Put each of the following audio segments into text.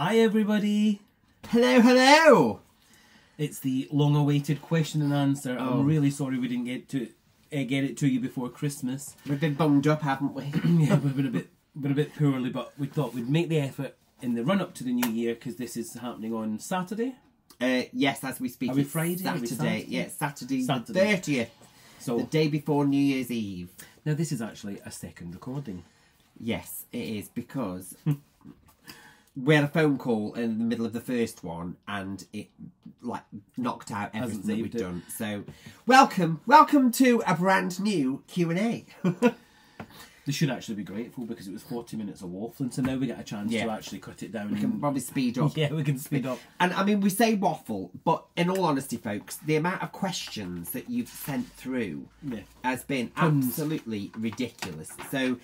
Hi everybody! Hello, hello! It's the long-awaited question and answer. Oh. I'm really sorry we didn't get it to you before Christmas. We've been bunged up, haven't we? Yeah, we've been a bit poorly, but we thought we'd make the effort in the run-up to the new year because this is happening on Saturday. Yes, as we speak. Are we Friday? Saturday. Yeah, Saturday the 30th. So the day before New Year's Eve. Now this is actually a second recording. Yes, it is, because we had a phone call in the middle of the first one and it knocked out everything that we'd done. So welcome to a brand new Q&A. This should actually be grateful because it was 40 minutes of waffling, so now we get a chance to actually cut it down. We can probably speed up. Yeah, we can speed up. And I mean, we say waffle, but in all honesty, folks, the amount of questions that you've sent through has been absolutely ridiculous. So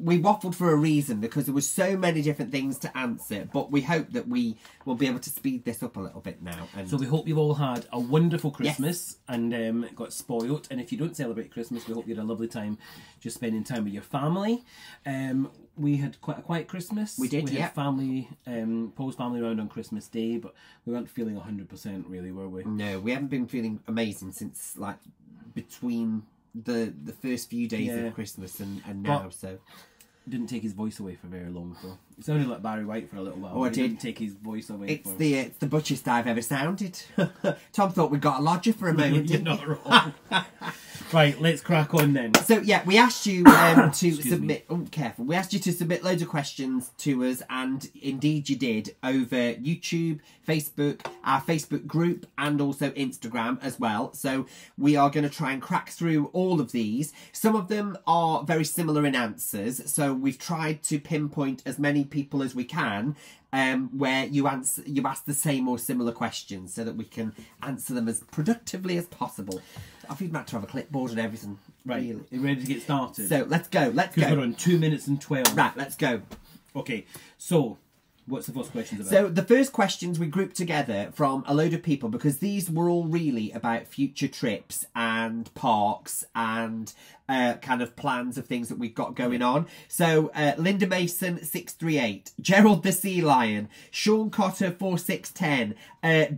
we waffled for a reason, because there were so many different things to answer, but we hope that we will be able to speed this up a little bit now. And so we hope you've all had a wonderful Christmas and got spoilt, and if you don't celebrate Christmas, we hope you had a lovely time just spending time with your family. We had quite a quiet Christmas. We did, we had family, Paul's family around on Christmas Day, but we weren't feeling 100% really, were we? No, we haven't been feeling amazing since between the first few days of Christmas and now. But so didn't take his voice away for very long though. It sounded like Barry White for a little while. Oh, it didn't take his voice away. It's the butchest I've ever sounded. Tom thought we got a lodger for a moment. You're not wrong. Right, let's crack on then. So yeah, we asked you to submit. Oh, careful! We asked you to submit loads of questions to us, and indeed you did, over YouTube, Facebook, our Facebook group, and also Instagram as well. So we are going to try and crack through all of these. Some of them are very similar in answers, so we've tried to pinpoint as many people as we can where you ask the same or similar questions, so that we can answer them as productively as possible. I think we might have a clipboard and everything. Right, really. you ready to get started? So let's go. We're on 2 minutes and 12. Right, let's go. Okay, so what's the first questions about? So the first questions we grouped together from a load of people, because these were all really about future trips and parks and kind of plans of things that we've got going on. So Linda Mason 638, Gerald the Sea Lion, Sean Cotter 4610,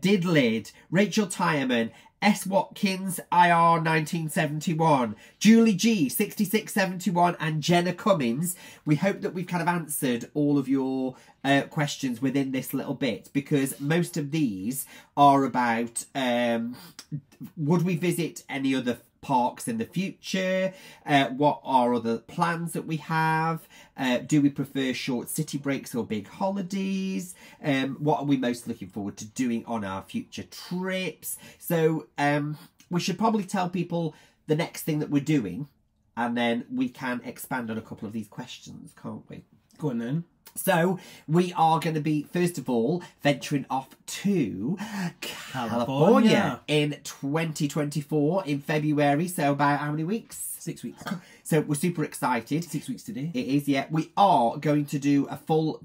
Didlid, Rachel Tyerman, S. Watkins, IR 1971, Julie G 6671, and Jenna Cummins. We hope that we've kind of answered all of your questions within this little bit, because most of these are about would we visit any other parks in the future, what are other plans that we have, do we prefer short city breaks or big holidays, what are we most looking forward to doing on our future trips. So we should probably tell people the next thing that we're doing, and then we can expand on a couple of these questions, can't we? Go on then. So we are going to be, first of all, venturing off to California in 2024 in February. So about how many weeks? 6 weeks. So we're super excited. 6 weeks today. It is, yeah. We are going to do a full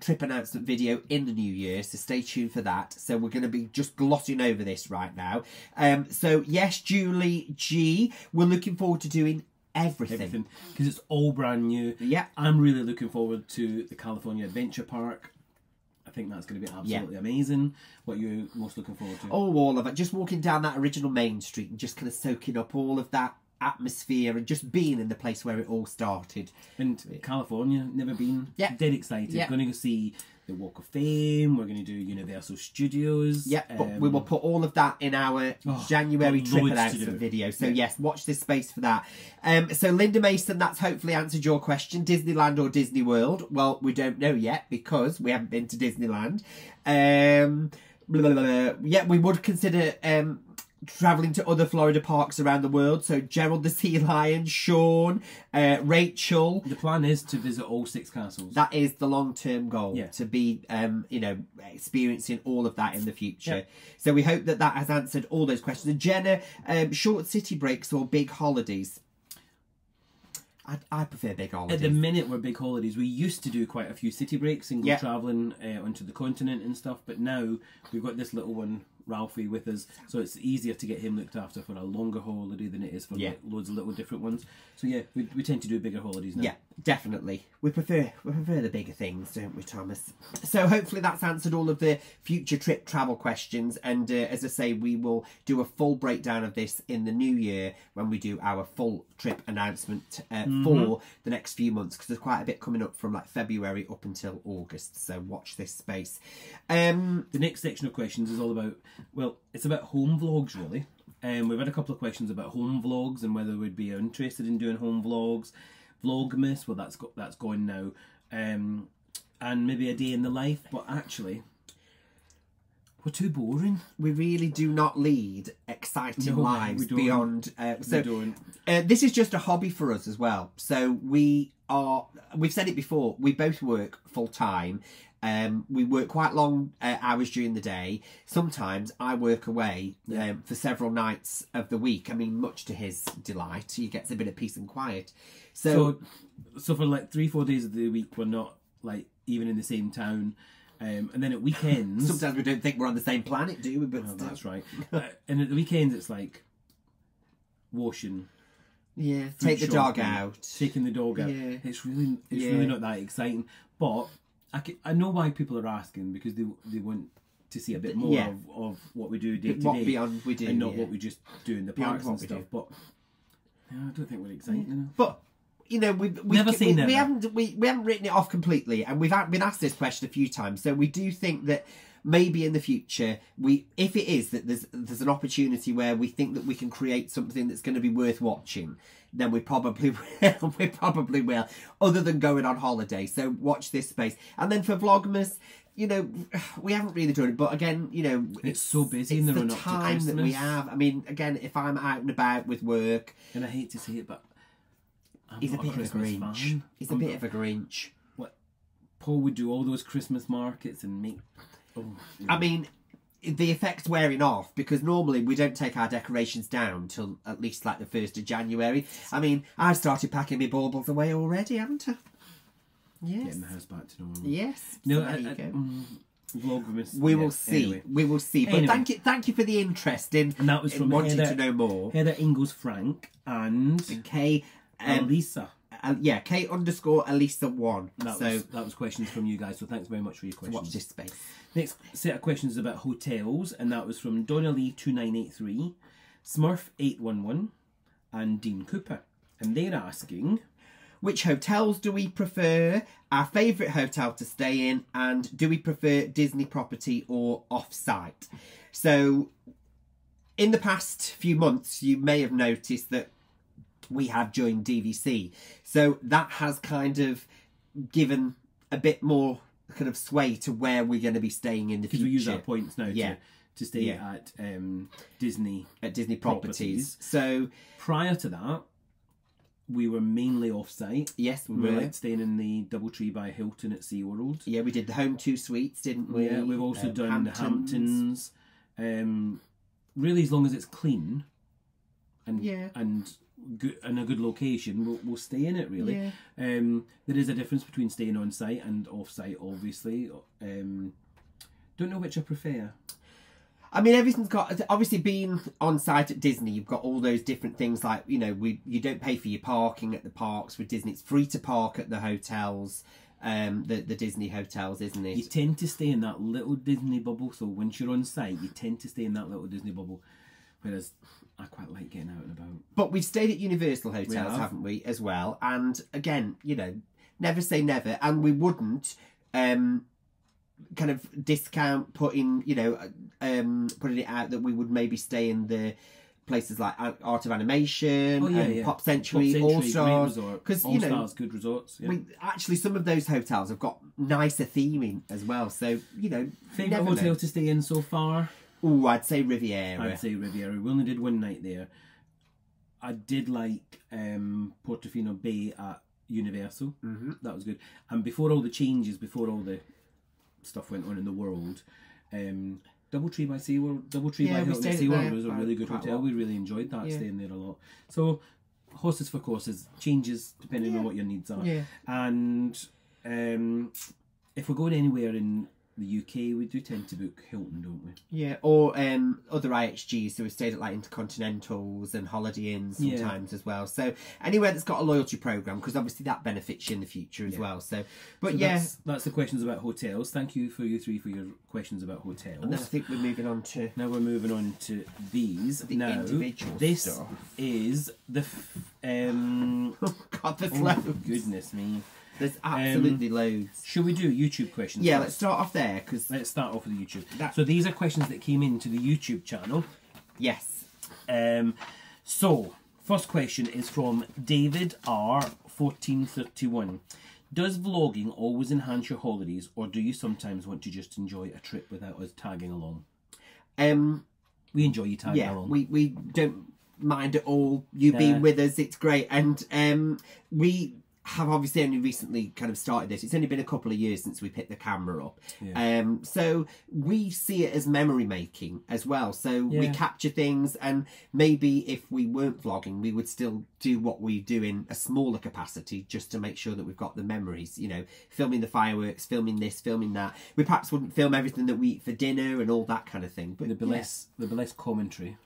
trip announcement video in the new year, so stay tuned for that. So we're going to be just glossing over this right now. So yes, Julie G, we're looking forward to doing everything, because it's all brand new. Yeah, I'm really looking forward to the California Adventure Park. I think that's going to be absolutely amazing. What are you most looking forward to? Oh, all of it. Just walking down that original Main Street and just kind of soaking up all of that atmosphere and just being in the place where it all started. And California, never been. Dead excited. Going to go see the Walk of Fame. We're going to do Universal Studios. But we will put all of that in our January trip announcement video. So yes, watch this space for that. So Linda Mason, that's hopefully answered your question. Disneyland or Disney World? Well, we don't know yet, because we haven't been to Disneyland. Yeah, we would consider travelling to other Florida parks around the world. So Gerald the Sea Lion, Sean, Rachel. The plan is to visit all 6 castles. That is the long-term goal, to be, experiencing all of that in the future. So we hope that that has answered all those questions. And Jenna, short city breaks or big holidays? I prefer big holidays. At the minute, we're big holidays. We used to do quite a few city breaks and go travelling onto the continent and stuff, but now we've got this little one Ralphie with us, so it's easier to get him looked after for a longer holiday than it is for like, loads of little different ones. So yeah, we tend to do bigger holidays now. Yeah, definitely. We prefer the bigger things, don't we, Thomas? So hopefully that's answered all of the future trip travel questions. And as I say, we will do a full breakdown of this in the new year when we do our full trip announcement for the next few months, because there's quite a bit coming up from like February up until August. So watch this space. The next section of questions is all about, well, it's about home vlogs really. We've had a couple of questions about home vlogs and whether we'd be interested in doing home vlogs. Vlogmas, well that's gone now. And maybe a day in the life, but actually we're too boring. We really do not lead exciting lives beyond. This is just a hobby for us as well. So we've said it before, we both work full time. We work quite long hours during the day. Sometimes I work away for several nights of the week. I mean, much to his delight, he gets a bit of peace and quiet. So for like 3-4 days of the week, we're not like even in the same town. And then at weekends... Sometimes we don't think we're on the same planet, do we? But that's right. And at the weekends, it's like washing. Yeah, take the dog out. Taking the dog out. Yeah. It's really not that exciting. But I know why people are asking, because they want to see a bit more of what we do day to day. What beyond we do. And not what we just do in the parks and stuff. But I don't think we're exciting enough. But... You know, we haven't written it off completely, and we've been asked this question a few times. So we do think that maybe in the future, if it is that there's an opportunity where we think that we can create something that's going to be worth watching, then we probably will. We probably will. Other than going on holiday, so watch this space. And then for Vlogmas, you know, we haven't really done it, but again, you know, it's so busy in the run up to Christmas. Time that we have. I mean, again, if I'm out and about with work, and I hate to say it, but he's a bit of a Grinch. He's a bit of a Grinch. What? Paul would do all those Christmas markets and make... I mean, the effect's wearing off, because normally we don't take our decorations down till at least like the 1st of January. I mean, I've started packing my baubles away already, haven't I? Yes. Getting the house back to normal. Yes. No, there you go. Vlogmas. We will see. Anyway. We will see. But anyway, thank you for the interest in, and that was from wanting to know more. Heather Ingalls Frank and Kay Elisa. Kate _ Elisa 1. That was questions from you guys, so thanks very much for your questions. Watch this space. Next set of questions is about hotels, and that was from Donna Lee 2983, Smurf 811, and Dean Cooper. And they're asking, which hotels do we prefer, our favourite hotel to stay in, and do we prefer Disney property or off-site? So, in the past few months, you may have noticed that we have joined DVC. So that has kind of given a bit more kind of sway to where we're going to be staying in the future. Because we use our points now to stay at Disney properties. So prior to that, we were mainly off-site. Yes, we were. Like staying in the Doubletree by Hilton at SeaWorld. Yeah, we did the Home 2 suites, didn't we? Yeah, we've also done the Hamptons. Really, as long as it's clean and good, and a good location, we'll stay in it, really. Yeah. There is a difference between staying on site and off site, obviously. Don't know which I prefer. I mean, everything's got, obviously being on site at Disney, you've got all those different things like, you know, you don't pay for your parking at the parks with Disney. It's free to park at the hotels, the Disney hotels, isn't it? You tend to stay in that little Disney bubble, so once you're on site, you tend to stay in that little Disney bubble. Whereas I quite like getting out and about. But we've stayed at Universal hotels, haven't we, as well? And again, you know, never say never. And we wouldn't kind of discount putting it out that we would maybe stay in the places like Art of Animation, Pop Century, All Stars, because All Stars, good resorts. Yeah. Actually, some of those hotels have got nicer theming as well. So you know, favourite hotel to stay in so far? Oh, I'd say Riviera. We only did one night there. I did like Portofino Bay at Universal. Mm-hmm. That was good. And before all the changes, before all the stuff went on in the world, Doubletree by SeaWorld, Doubletree by Hilton at SeaWorld was a really good hotel. We really enjoyed that, staying there a lot. So, horses for courses, changes depending on what your needs are. Yeah. And if we're going anywhere in the UK, we do tend to book Hilton, don't we? Yeah, or other IHGs, so we stayed at like Intercontinentals and Holiday Inns sometimes as well. So anywhere that's got a loyalty programme, because obviously that benefits you in the future as well. So, but that's the questions about hotels. Thank you for you three for your questions about hotels. And then I think we're moving on to... Now we're moving on to these. The individual this stuff. is the... oh God, there's loads. Goodness me. There's absolutely loads. Should we do YouTube questions? Yeah, first? let's start off there. Let's start off with the YouTube. So these are questions that came into the YouTube channel. Yes. So, first question is from David R1431. Does vlogging always enhance your holidays, or do you sometimes want to just enjoy a trip without us tagging along? We enjoy you tagging along. We don't mind at all you being with us. It's great. And we have obviously only recently kind of started this. It's only been a couple of years since we picked the camera up. So we see it as memory making as well. So we capture things, and maybe if we weren't vlogging, we would still do what we do in a smaller capacity just to make sure that we've got the memories, you know, filming the fireworks, filming this, filming that. We perhaps wouldn't film everything that we eat for dinner and all that kind of thing. But there'd be less commentary.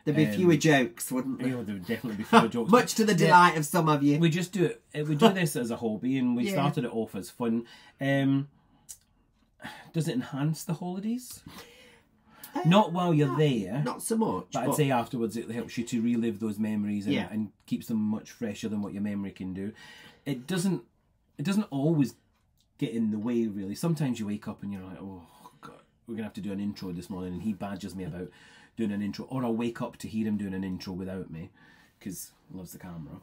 There'd be fewer jokes, wouldn't there? Yeah, there would definitely be fewer jokes. Much to the delight of some of you. We just do it. We do this as a hobby, and we started it off as fun. Does it enhance the holidays? Not while you're there. Not so much. But I'd say afterwards it helps you to relive those memories and keeps them much fresher than what your memory can do. It doesn't always get in the way, really. Sometimes you wake up and you're like, oh, God, we're going to have to do an intro this morning, and he badgers me about doing an intro, or I'll wake up to hear him doing an intro without me because he loves the camera.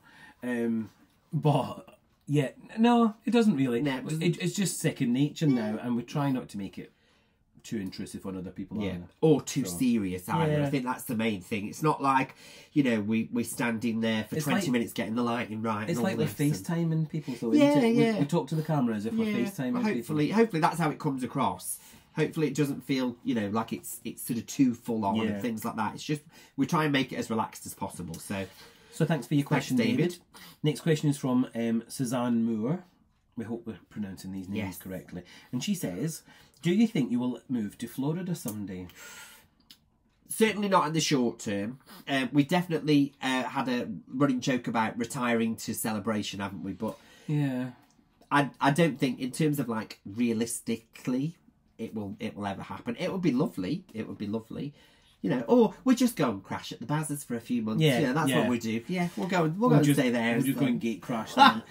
But yeah, no, it doesn't really. No, it's just second nature now, and we try not to make it too intrusive on other people. Or too serious either. I think that's the main thing. It's not like, you know, we're standing there for 20 minutes getting the lighting right. It's and like we're FaceTiming people. So we talk to the camera as if we're FaceTiming people. Hopefully that's how it comes across. Hopefully it doesn't feel, you know, like it's sort of too full on and things like that. It's just, we try and make it as relaxed as possible. So thanks for your question, David. Next question is from Suzanne Moore. We hope we're pronouncing these names correctly. And she says, do you think you will move to Florida someday? Certainly not in the short term. We definitely had a running joke about retiring to Celebration, haven't we? But I don't think, in terms of like realistically, it will ever happen. It would be lovely. It would be lovely. You know, or we just go and crash at the Bazzers for a few months. Yeah, that's what we do. Yeah, we'll go and stay there. We'll just go and gate crash then.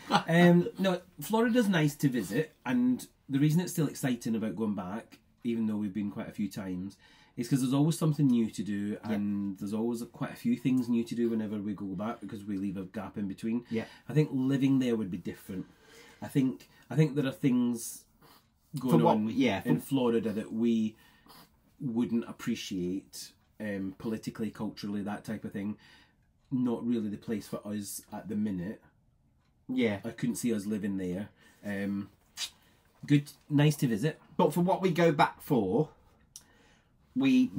No, Florida's nice to visit, and the reason it's still exciting about going back, even though we've been quite a few times, is because there's always something new to do, and there's always quite a few things new to do whenever we go back, because we leave a gap in between. Yeah, I think living there would be different. I think there are things going on in Florida that we wouldn't appreciate politically, culturally, that type of thing. Not really the place for us at the minute. I couldn't see us living there. Good, nice to visit, but for what we go back for, we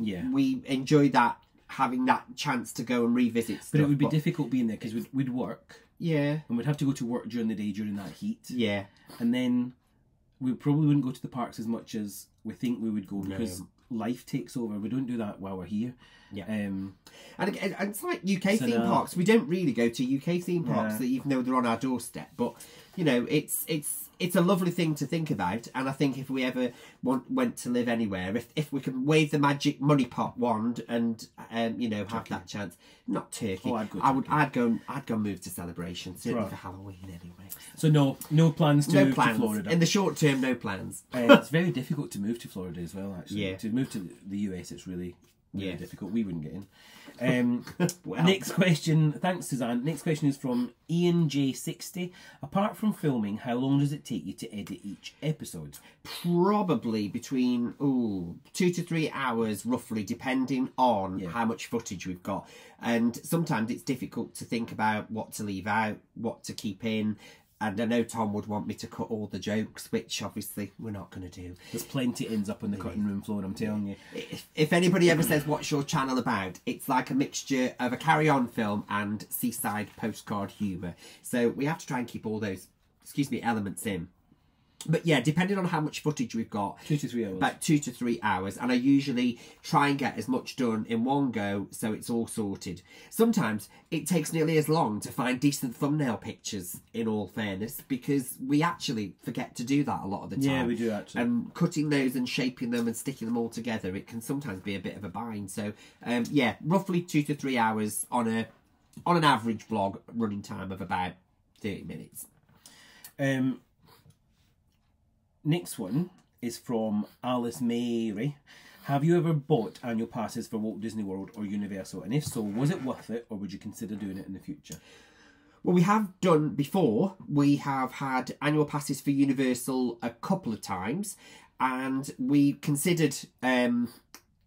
enjoy that, having that chance to go and revisit stuff. But it would be difficult being there because we'd work, and we'd have to go to work during the day during that heat, and then we probably wouldn't go to the parks as much as we think we would go because life takes over. We don't do that while we're here. And it's like UK theme parks. We don't really go to UK theme parks, even though they're on our doorstep. But you know, it's a lovely thing to think about. And I think if we ever went to live anywhere, if we can wave the magic money pot wand and you know, have that chance. Not Turkey. Oh, I'd go move to Celebration, certainly for Halloween anyway. So no plans to move to Florida in the short term. No plans. It's very difficult to move to Florida as well. Actually, to move to the US, it's really difficult. We wouldn't get in. Next question. Thanks, Suzanne. Next question is from Ian J60. Apart from filming, how long does it take you to edit each episode? Probably between 2 to 3 hours, roughly, depending on how much footage we've got. And sometimes it's difficult to think about what to leave out, what to keep in. And I know Tom would want me to cut all the jokes, which obviously we're not going to do. There's plenty ends up on the cutting room floor, I'm telling you. If anybody ever says, what's your channel about? It's like a mixture of a carry-on film and seaside postcard humour. So we have to try and keep all those, elements in. But yeah, depending on how much footage we've got, 2 to 3 hours. about 2 to 3 hours, and I usually try and get as much done in one go so it's all sorted. Sometimes it takes nearly as long to find decent thumbnail pictures, in all fairness, because we actually forget to do that a lot of the time. Yeah, we do actually. And cutting those and shaping them and sticking them all together, it can sometimes be a bit of a bind. So yeah, roughly 2 to 3 hours on an average vlog running time of about 30 minutes. Next one is from Alice Mary. Have you ever bought annual passes for Walt Disney World or Universal? And if so, was it worth it, or would you consider doing it in the future? Well, we have done before. We have had annual passes for Universal a couple of times, and we considered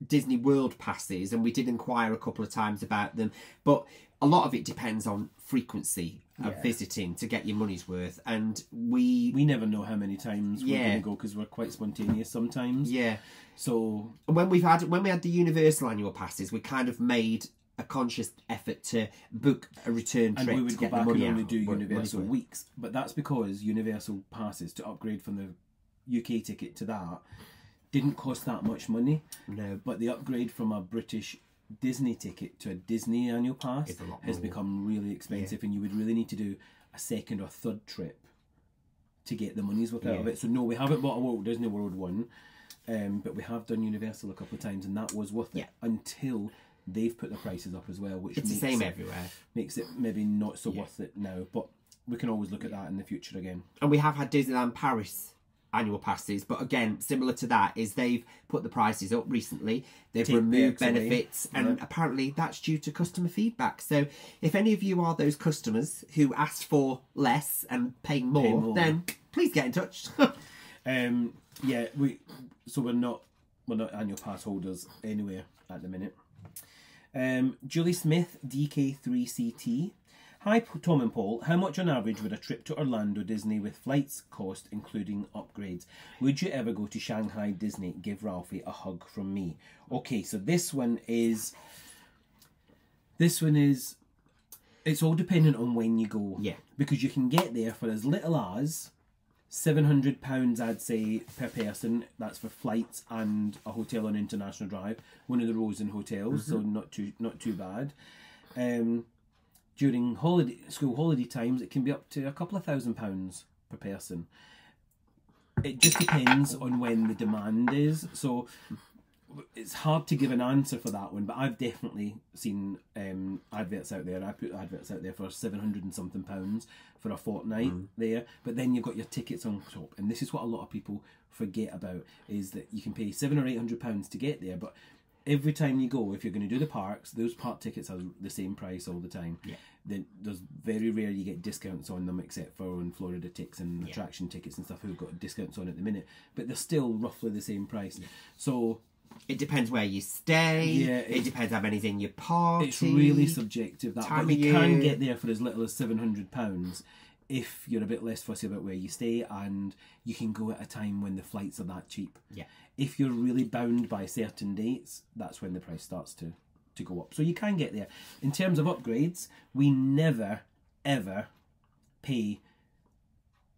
Disney World passes, and we did inquire a couple of times about them. But a lot of it depends on frequency of visiting to get your money's worth, and we never know how many times we're going to go, because we're quite spontaneous sometimes. Yeah. So when we had the Universal annual passes, we kind of made a conscious effort to book a return trip, and we would to go get back the and money only out, do Universal weeks. But that's because Universal passes, to upgrade from the UK ticket to that, didn't cost that much money. No. But the upgrade from a British Disney ticket to a Disney annual pass has become really expensive, and you would really need to do a second or third trip to get the money's worth out of it. So no, we haven't bought a Walt Disney World one, but we have done Universal a couple of times, and that was worth it until they've put the prices up as well, which it's the same everywhere. Makes it maybe not so worth it now, but we can always look at that in the future again. And we have had Disneyland Paris annual passes, but again, similar to that, is they've put the prices up recently. They've removed benefits, and apparently that's due to customer feedback. So if any of you are those customers who asked for less and paying more, then please get in touch. Yeah, we're not annual pass holders anywhere at the minute. Julie Smith, DK3CT. Hi Tom and Paul, how much on average would a trip to Orlando Disney with flights cost, including upgrades? Would you ever go to Shanghai Disney? Give Ralphie a hug from me. Okay, so this one is, it's all dependent on when you go. Yeah. Because you can get there for as little as £700, I'd say, per person. That's for flights and a hotel on International Drive, one of the Rosen hotels, so not too bad. During school holiday times, it can be up to a couple of £1,000 per person. It just depends on when the demand is. So it's hard to give an answer for that one, but I've definitely seen adverts out there. I put adverts out there for £700 and something for a fortnight there. But then you've got your tickets on top, and this is what a lot of people forget about, is that you can pay £700 or £800 to get there, but every time you go, if you're going to do the parks, those park tickets are the same price all the time. Yeah. Then there's very rare you get discounts on them, except for on Florida Ticks and attraction tickets and stuff who've got discounts on at the minute. But they're still roughly the same price. Yeah. So it depends where you stay. Yeah, it depends how many's in your party. It's really subjective. But you can get there for as little as £700 if you're a bit less fussy about where you stay, and you can go at a time when the flights are that cheap. Yeah. If you're really bound by certain dates, that's when the price starts to go up. So you can get there. In terms of upgrades, we never, ever pay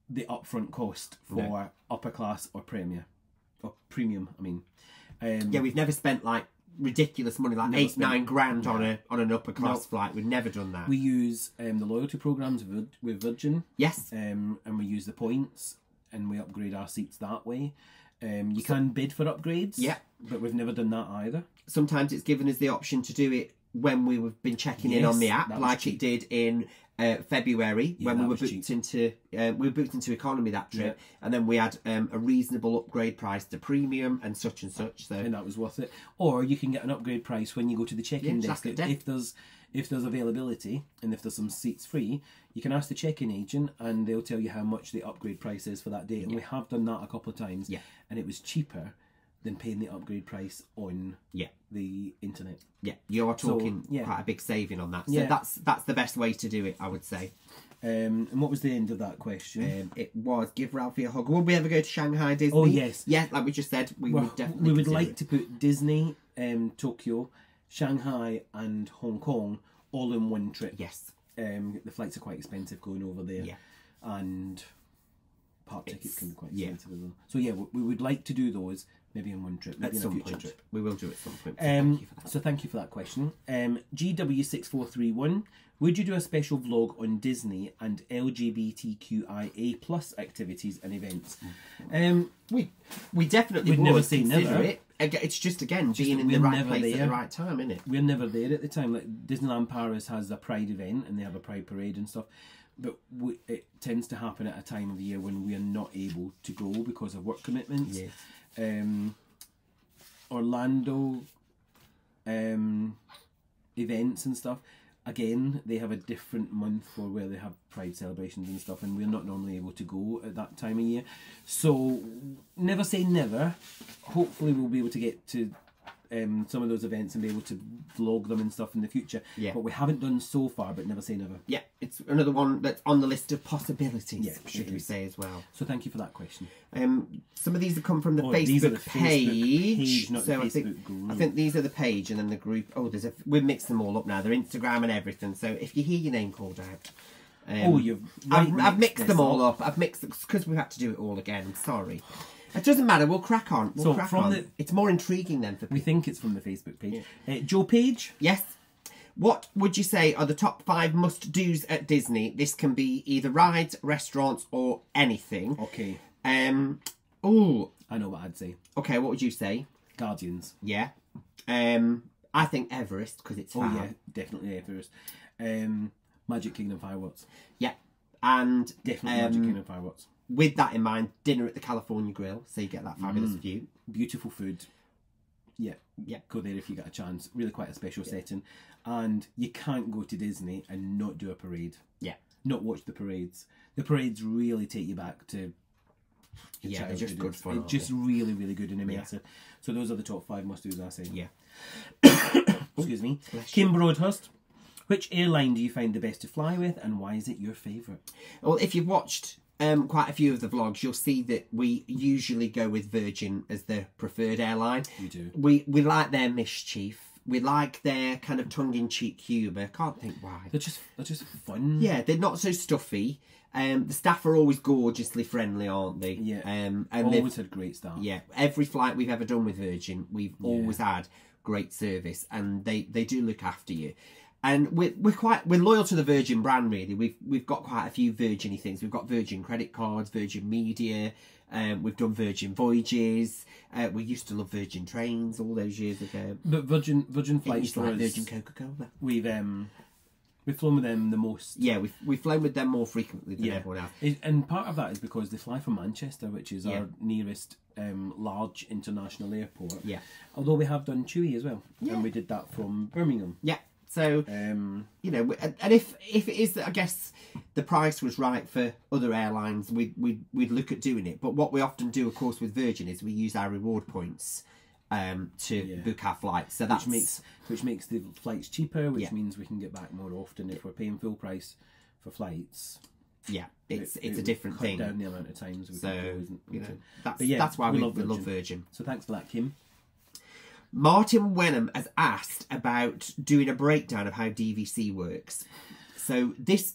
the upfront cost for upper class or premium, I mean. Yeah, we've never spent like ridiculous money, like £8-9 grand on an upper class flight. We've never done that. We use the loyalty programs with Virgin. Yes. And we use the points, and we upgrade our seats that way. You can bid for upgrades, but we've never done that either. Sometimes it's given us the option to do it when we've been checking in on the app, like it did in February when we were booked into economy that trip, and then we had a reasonable upgrade price to premium and such. So and that was worth it. Or you can get an upgrade price when you go to the check-in desk. If there's availability and if there's some seats free, you can ask the check-in agent and they'll tell you how much the upgrade price is for that day. And we have done that a couple of times, and it was cheaper than paying the upgrade price on the internet. Yeah, you're talking quite a big saving on that. So that's the best way to do it, I would say. And what was the end of that question? It was give Ralphie a hug. Will we ever go to Shanghai Disney? Oh yes, yeah. Like we just said, we would like to put Disney, Tokyo, Shanghai, and Hong Kong all in one trip. Yes. The flights are quite expensive going over there. Yeah. And park tickets can be quite expensive as well. So yeah, we would like to do those maybe in one trip, maybe At in a some future point. trip. We will do it at some point. So thank you for that. So thank you for that question. GW6431, would you do a special vlog on Disney and LGBTQIA+ activities and events? We definitely We'd would never say consider never. it. It's just again being in the we're right never place at there. the right time, isn't it? We're never there at the time. Like Disneyland Paris has a Pride event and they have a Pride parade and stuff, but it tends to happen at a time of the year when we are not able to go because of work commitments. Yeah. Orlando events and stuff, again, they have a different month for where they have Pride celebrations and stuff, and we're not normally able to go at that time of year. So never say never. Hopefully we'll be able to get to some of those events and be able to vlog them and stuff in the future. Yeah. But we haven't done so far, but never say never. Yeah, it's another one that's on the list of possibilities, Yeah, should we say as well. So thank you for that question. Some of these have come from the These are Facebook the page. Facebook page, not So the Facebook I group. think these are the page and then the group. Oh, we've mixed them all up now. They're Instagram and everything. So if you hear your name called out, I've mixed them all up. I've mixed because we had to do it all again. Sorry. It doesn't matter. We'll crack on. We'll crack on. It's more intriguing then for people. We think it's from the Facebook page. Joe Page. Yes. What would you say are the top 5 must-dos at Disney? This can be either rides, restaurants, or anything. Okay. Oh. I know what I'd say. Okay, what would you say? Guardians. Yeah. I think Everest, because it's fun. Oh yeah, definitely Everest. Magic Kingdom fireworks. Yeah. And Definitely Magic Kingdom fireworks. with that in mind, dinner at the California Grill, so you get that fabulous view. Beautiful food. Yeah. Go there if you get a chance. Really quite a special setting. And you can't go to Disney and not do a parade. Yeah. Not watch the parades. The parades really take you back to your Yeah, they're childhood. just good fun. It's just really, really good and immersive. So those are the top 5 must-dos, I say. Yeah. Excuse me. Kim Broadhurst. Which airline do you find the best to fly with, and why is it your favourite? Well, if you've watched quite a few of the vlogs, you'll see that we usually go with Virgin as the preferred airline. We do. We like their mischief. We like their kind of tongue-in-cheek humour. Can't think why. They're just fun. Yeah, they're not so stuffy. The staff are always gorgeously friendly, aren't they? Yeah. And always had great staff. Yeah, every flight we've ever done with Virgin, we've always had great service, and they do look after you. And we're loyal to the Virgin brand, really. We've got quite a few Virgin-y things. We've got Virgin credit cards, Virgin Media. We've done Virgin Voyages. We used to love Virgin Trains all those years ago. But Virgin flights for like us, Virgin Coca-Cola. We've flown with them the most. Yeah, we've flown with them more frequently than everyone else. And part of that is because they fly from Manchester, which is our nearest large international airport. Yeah. Although we have done Chewy as well, and we did that from Birmingham. Yeah. So, you know, and if it is, I guess, the price was right for other airlines, we'd look at doing it. But what we often do, of course, with Virgin is we use our reward points to book our flights. So which makes the flights cheaper, which means we can get back more often. If we're paying full price for flights, it's a different thing. Cut down the amount of times we can go. You know, that's why we love Virgin. So thanks for that, Kim. Martin Wenham has asked about doing a breakdown of how DVC works. So this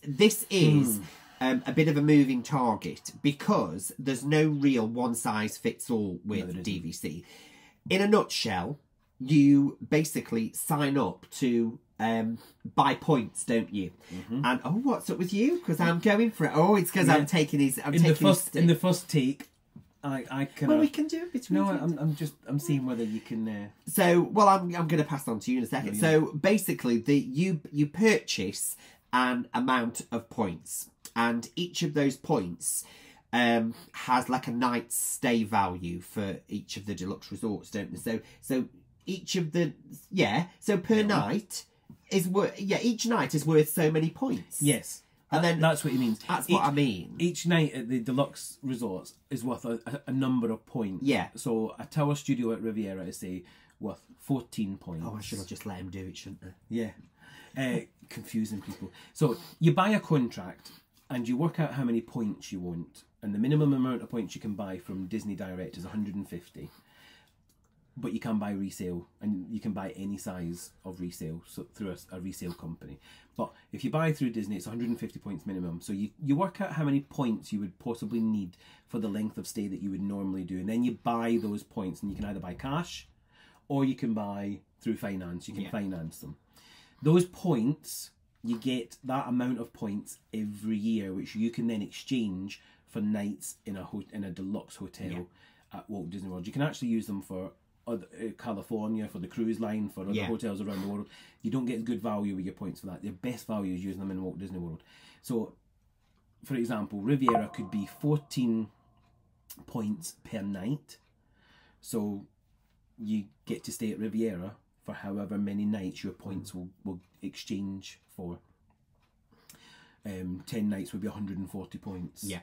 is a bit of a moving target because there's no real one-size-fits-all with DVC. In a nutshell, you basically sign up to buy points, don't you? And what's up with you? Because I'm going for it. Oh, it's because I'm taking his. In the first take. I can. Well, we can do it between. No, I'm seeing whether you can. So, well, I'm going to pass on to you in a second. So, basically, you purchase an amount of points, and each of those points has like a night's stay value for each of the deluxe resorts, don't they? So each of the so per night is worth each night is worth so many points. Yes. And then that's what he means. That's what I mean. Each night at the deluxe resorts is worth a number of points. Yeah. So a tower studio at Riviera is, say, worth 14 points. Oh, I should have just let him do it, shouldn't I? Yeah. Confusing people. So you buy a contract and you work out how many points you want. And the minimum amount of points you can buy from Disney Direct is 150. but you can buy resale, and you can buy any size of resale through a resale company. But if you buy through Disney, it's 150 points minimum. So you work out how many points you would possibly need for the length of stay that you would normally do, and then you buy those points, and you can either buy cash, or you can buy through finance. You can finance them. Those points, you get that amount of points every year, which you can then exchange for nights in a deluxe hotel at Walt Disney World. You can actually use them for California, for the cruise line, for other hotels around the world. You don't get good value with your points for that. Your best value is using them in Walt Disney World. So, for example, Riviera could be 14 points per night. So you get to stay at Riviera for however many nights your points will exchange for. 10 nights would be 140 points. Yeah.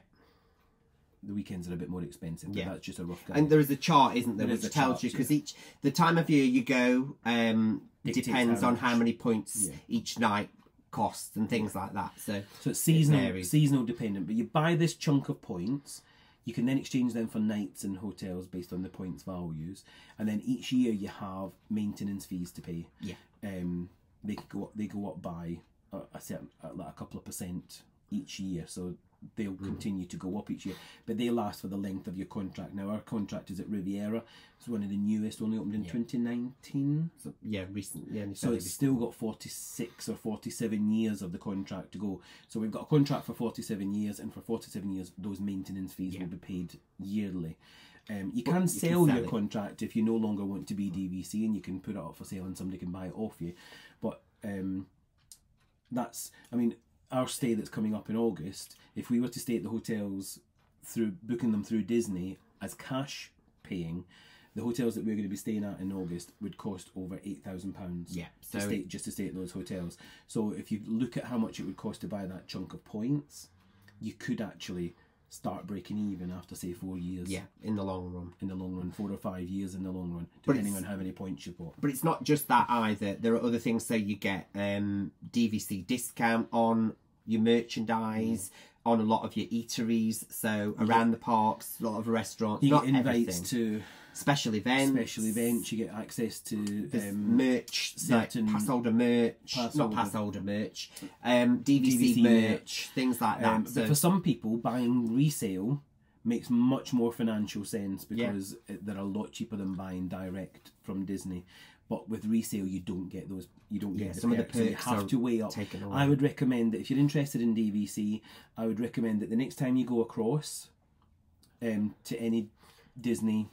The weekends are a bit more expensive, but that's just a rough guide. And there is a chart, isn't there, which tells you, because the time of year you go depends on how many points each night costs and things like that. So it's seasonal dependent, but you buy this chunk of points, you can then exchange them for nights and hotels based on the points values, and then each year you have maintenance fees to pay. They go up by a couple of percent each year, so they'll continue to go up each year, but they last for the length of your contract. Now our contract is at Riviera. It's one of the newest, only opened in 2019. So, recently. So it's still got 46 or 47 years of the contract to go. So we've got a contract for 47 years, and for 47 years those maintenance fees will be paid yearly. You can sell your contract if you no longer want to be DVC, and you can put it up for sale and somebody can buy it off you. But our stay that's coming up in August, if we were to stay at the hotels through booking them through Disney as cash paying, the hotels that we're going to be staying at in August would cost over £8,000 just to stay at those hotels. So if you look at how much it would cost to buy that chunk of points, you could actually start breaking even after, say, 4 years. Yeah, in the long run. 4 or 5 years in the long run, depending on how many points you've got. But it's not just that either. There are other things. So you get DVC discount on your merchandise, on a lot of your eateries. So around the parks, a lot of restaurants. You get invites to special events. You get access to merch, certain like pass holder merch, DVC merch, things like that. But for some people, buying resale makes much more financial sense because they're a lot cheaper than buying direct from Disney. But with resale, you don't get those. You don't get some of the perks. So you have to weigh up. I would recommend that if you're interested in DVC, I would recommend that the next time you go across to any Disney,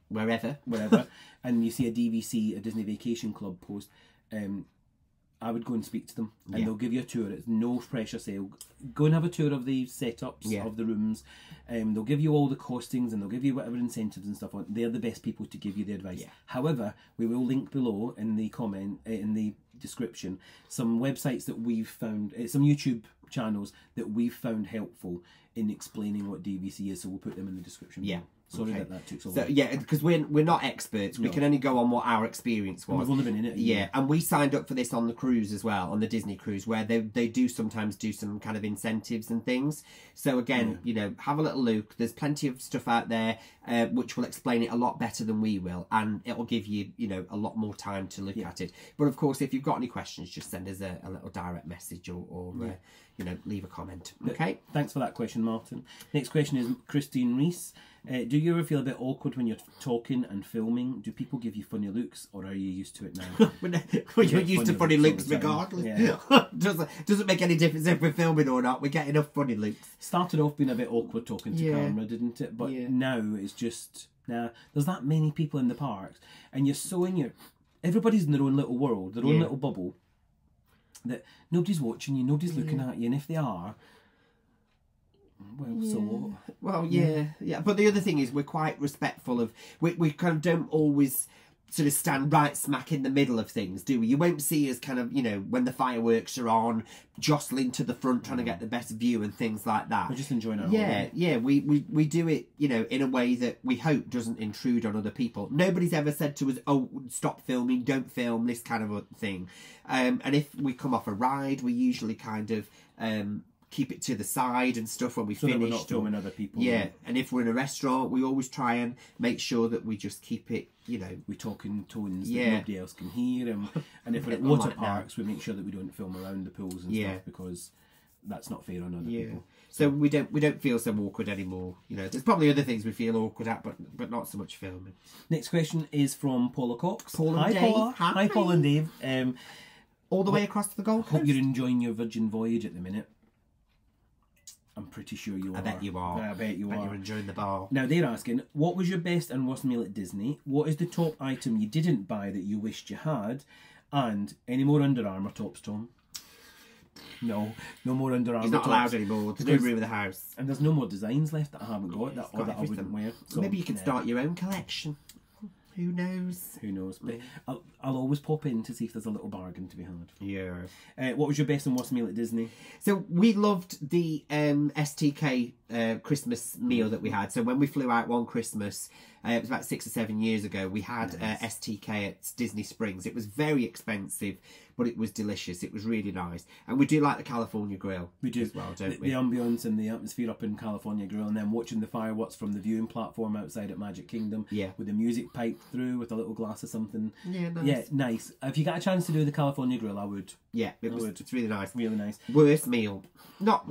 wherever, and you see a DVC, a Disney Vacation Club post, I would go and speak to them, and they'll give you a tour. It's no pressure sale. Go and have a tour of the setups of the rooms. They'll give you all the costings, and they'll give you whatever incentives and stuff on. They're the best people to give you the advice. However, we will link below in the in the description some websites that we've found, some YouTube channels that we've found helpful in explaining what DVC is. So we'll put them in the description below. Sorry that took so long. So, because we're not experts. We can only go on what our experience was. And we've only been in it. And we signed up for this on the cruise as well, on the Disney cruise, where they do sometimes do some kind of incentives and things. So again, have a little look. There's plenty of stuff out there which will explain it a lot better than we will, and it'll give you a lot more time to look at it. But of course, if you've got any questions, just send us a little direct message or leave a comment. Okay. Thanks for that question, Martin. Next question is Christine Reese. Do you ever feel a bit awkward when you're talking and filming? Do people give you funny looks, or are you used to it now? You're used to funny looks regardless. Doesn't make any difference if we're filming or not. We get enough funny looks. Started off being a bit awkward talking to camera, didn't it? But now it's just there's that many people in the parks, and you're so in your everybody's in their own little world, their own little bubble, that nobody's watching you, nobody's looking at you, and if they are, well, so what? Well, but the other thing is we're quite respectful of. We kind of don't always sort of stand right smack in the middle of things, do we? You won't see us kind of, when the fireworks are on, jostling to the front trying to get the best view and things like that. We're just enjoying our we do it, in a way that we hope doesn't intrude on other people. Nobody's ever said to us, oh, stop filming, don't film, this kind of a thing. And if we come off a ride, we usually kind of keep it to the side and stuff when we so finish. We're not filming other people. Yeah, and if we're in a restaurant, we always try and make sure that we just keep it, you know. We talk in tones that Yeah. nobody else can hear, and if we're at water parks, we make sure that we don't film around the pools and stuff, because that's not fair on other people. So we don't feel so awkward anymore. You know, there's probably other things we feel awkward at, but not so much filming. Next question is from Paula Cox. Paul and Hi, Dave. Paula. Hi. Hi, Paul and Dave. All the way across to the Gold Coast. Hope you're enjoying your Virgin voyage at the minute. I'm pretty sure you are. I bet you are. I bet you are. You're enjoying the bar. Now they're asking, what was your best and worst meal at Disney? What is the top item you didn't buy that you wished you had? And any more Under Armour tops, Tom? No more Under Armour. He's not tops. allowed anymore. There's no room in the house. And there's no more designs left that I haven't got, or that I wouldn't wear. So Maybe you can start your own collection. Who knows? Who knows? But I'll always pop in to see if there's a little bargain to be had. Yeah. What was your best and worst meal at Disney? So we loved the STK Christmas meal that we had. So when we flew out one Christmas, it was about 6 or 7 years ago, we had STK at Disney Springs. It was very expensive, but it was delicious. It was really nice. And we do like the California Grill. We do as well, don't we? The ambience and the atmosphere up in California Grill, and then watching the fireworks from the viewing platform outside at Magic Kingdom. Yeah. With the music piped through with a little glass of something. Yeah, nice. Yeah, nice. If you got a chance to do the California Grill, I would. Yeah, it's really nice. Really nice. Worst meal. Not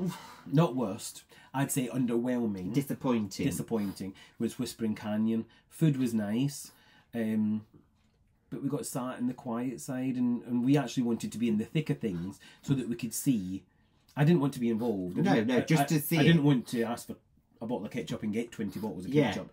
worst. I'd say underwhelming. Disappointing was Whispering Canyon. Food was nice. But we got sat in the quiet side, and we actually wanted to be in the thick of things so that we could see. I didn't want to be involved. No, just to see. I didn't want to ask for a bottle of ketchup and get 20 bottles of ketchup.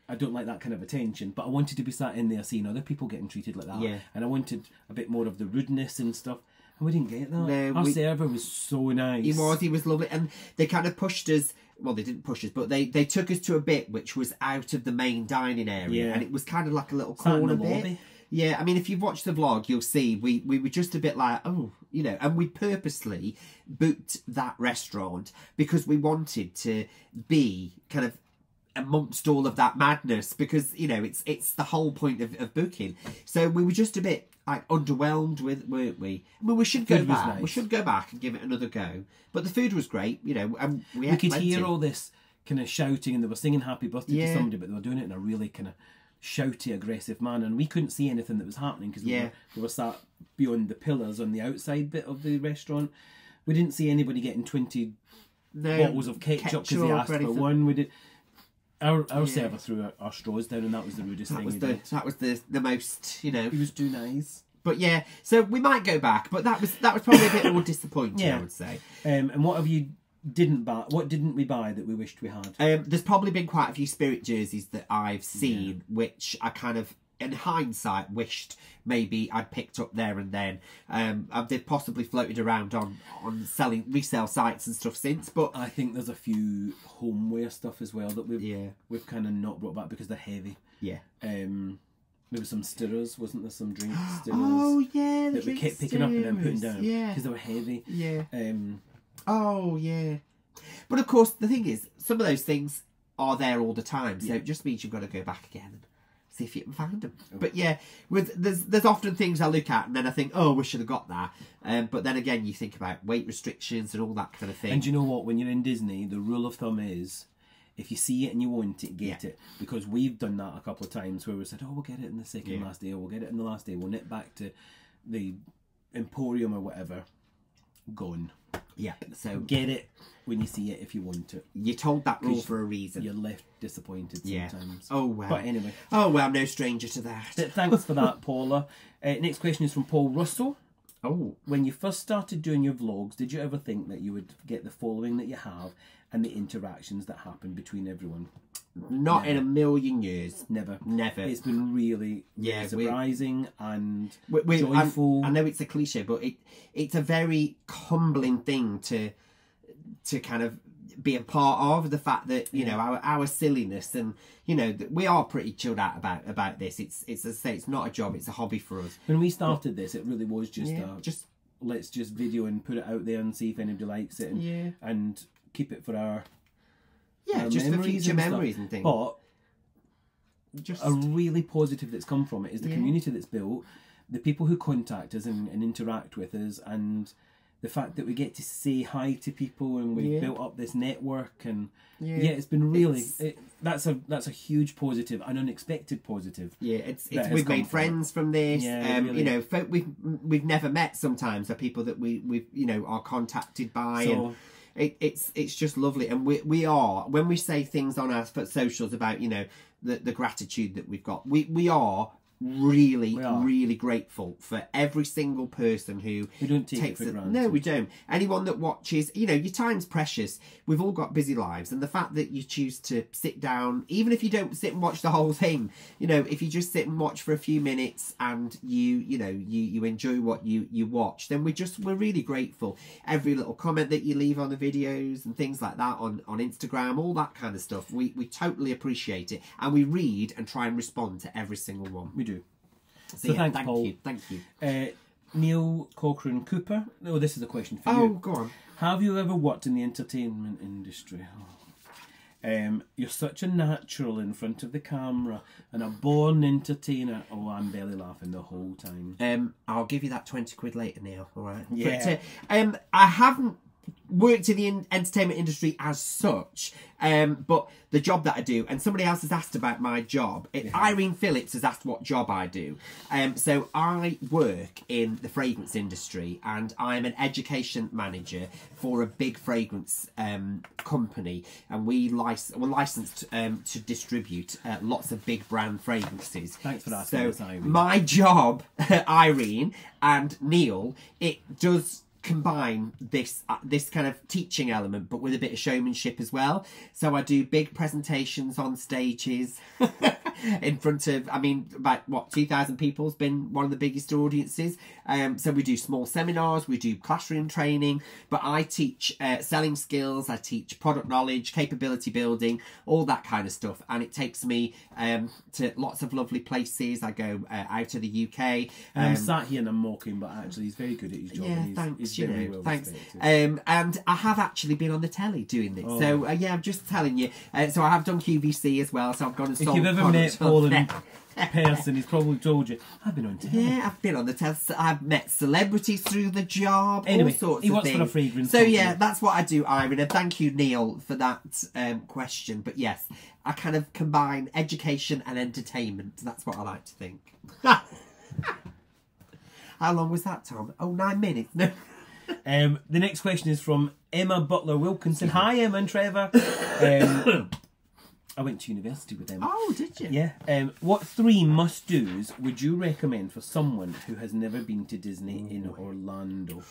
I don't like that kind of attention, but I wanted to be sat in there seeing other people getting treated like that. Yeah. And I wanted a bit more of the rudeness and stuff. And we didn't get that. No, Our server was so nice. He was lovely. And they kind of pushed us. Well, they didn't push us, but they took us to a bit which was out of the main dining area. Yeah. And it was kind of like a little Sat in corner the bit. lobby. Yeah, I mean, if you've watched the vlog, you'll see we were just a bit like, oh, you know, and we purposely booked that restaurant because we wanted to be kind of amongst all of that madness, because, you know, it's the whole point of booking. So we were just a bit like underwhelmed with, weren't we? I mean, we should go back. Nice. We should go back and give it another go. But the food was great, you know, and we could plenty. hear all this kind of shouting, and they were singing happy birthday to somebody, but they were doing it in a really kind of shouty, aggressive manner, and we couldn't see anything that was happening because we were sat beyond the pillars on the outside bit of the restaurant. We didn't see anybody getting 20 bottles of ketchup because they asked for one. We did. Our server threw our straws down, and that was the rudest thing. That was the most, you know. He was too nice. But yeah, so we might go back, but that was probably a bit more disappointing, I would say. And what have you didn't buy? What didn't we buy that we wished we had? There's probably been quite a few Spirit jerseys that I've seen, which I kind of, in hindsight, wished maybe I'd picked up there and then. They've possibly floated around on resale sites and stuff since, but I think there's a few homeware stuff as well that we've kind of not brought back because they're heavy. Yeah. There were some stirrers, wasn't there? Some drink stirrers. Oh yeah, that we kept picking up and then putting down. Yeah, because they were heavy. Yeah. Oh yeah. But of course, the thing is, some of those things are there all the time, so it just means you've got to go back again and see if you can find them. But yeah, there's often things I look at and then I think, oh, we should have got that. But then again, you think about weight restrictions and all that kind of thing. And you know what? When you're in Disney, the rule of thumb is, if you see it and you want it, get it. Because we've done that a couple of times where we said, oh, we'll get it in the second last day, or we'll get it in the last day. We'll nip back to the Emporium or whatever. Gone. Yeah. So get it when you see it if you want it. You're told that rule for a reason. You're left disappointed sometimes. Oh, well. But anyway. Oh, well, I'm no stranger to that. Thanks for that, Paula. Next question is from Paul Russell. Oh. When you first started doing your vlogs, did you ever think that you would get the following that you have and the interactions that happen between everyone? Not in a million years. Never. It's been really surprising and joyful. I know it's a cliche, but it's a very humbling thing to kind of be a part of, the fact that, you know, our silliness, and, you know, we are pretty chilled out about this. It's as I say, it's not a job, it's a hobby for us. When we started this, it really was just let's just video and put it out there and see if anybody likes it, and keep it for our just for future memories and things. But a really positive that's come from it is the community that's built, the people who contact us and interact with us, and the fact that we get to say hi to people and we've built up this network, and it's been really that's a huge positive, an unexpected positive. Yeah, it's we've made friends from this. Really. You know, folk we've never met sometimes are people that we you know are contacted by, and it's just lovely. And we are, when we say things on our socials about, you know, the gratitude that we've got, we are really grateful for every single person who we don't take it for granted. No, we don't. Anyone that watches, you know, your time's precious. We've all got busy lives, and the fact that you choose to sit down, even if you don't sit and watch the whole thing, you know, if you just sit and watch for a few minutes and you enjoy what you watch, then we're really grateful. Every little comment that you leave on the videos and things like that on Instagram, all that kind of stuff, we totally appreciate it, and we read and try and respond to every single one. We do. So yeah, thanks, thank Paul. you. Thank you. Neil Cochrane Cooper. Oh, this is a question for you. Oh, go on. Have you ever worked in the entertainment industry? You're such a natural in front of the camera and a born entertainer. Oh, I'm belly laughing the whole time. I'll give you that 20 quid later, Neil. All right. Yeah. But, I haven't worked in the entertainment industry as such, but the job that I do, and somebody else has asked about my job. Irene Phillips has asked what job I do. So I work in the fragrance industry, and I'm an education manager for a big fragrance company, and we're licensed to distribute lots of big brand fragrances. Thanks for asking us, Irene. My job, Irene and Neil, it does combine this kind of teaching element, but with a bit of showmanship as well. So I do big presentations on stages in front of, I mean, about 2,000 people has been one of the biggest audiences. So we do small seminars, we do classroom training, but I teach selling skills, I teach product knowledge, capability building, all that kind of stuff, and it takes me to lots of lovely places. I go out of the UK. I'm sat here and I'm mocking, but actually he's very good at his job. Yeah, and thanks. He's very well thanks. respected. And I have actually been on the telly doing this. So yeah, I'm just telling you. So I have done QVC as well. So I've gone and sold. If you've ever met Paul in person, he's probably told you, I've been on telly. Yeah, I've been on the telly. I've met celebrities through the job. Anyway, all sorts he of works things. for a fragrance So company. yeah, that's what I do, Irene. And thank you, Neil, for that question. But yes, I kind of combine education and entertainment. That's what I like to think. How long was that, Tom? Oh, 9 minutes. No. The next question is from Emma Butler Wilkinson. Hi, Emma and Trevor. I went to university with Emma. Oh, did you? Yeah. What 3 must-dos would you recommend for someone who has never been to Disney in Orlando?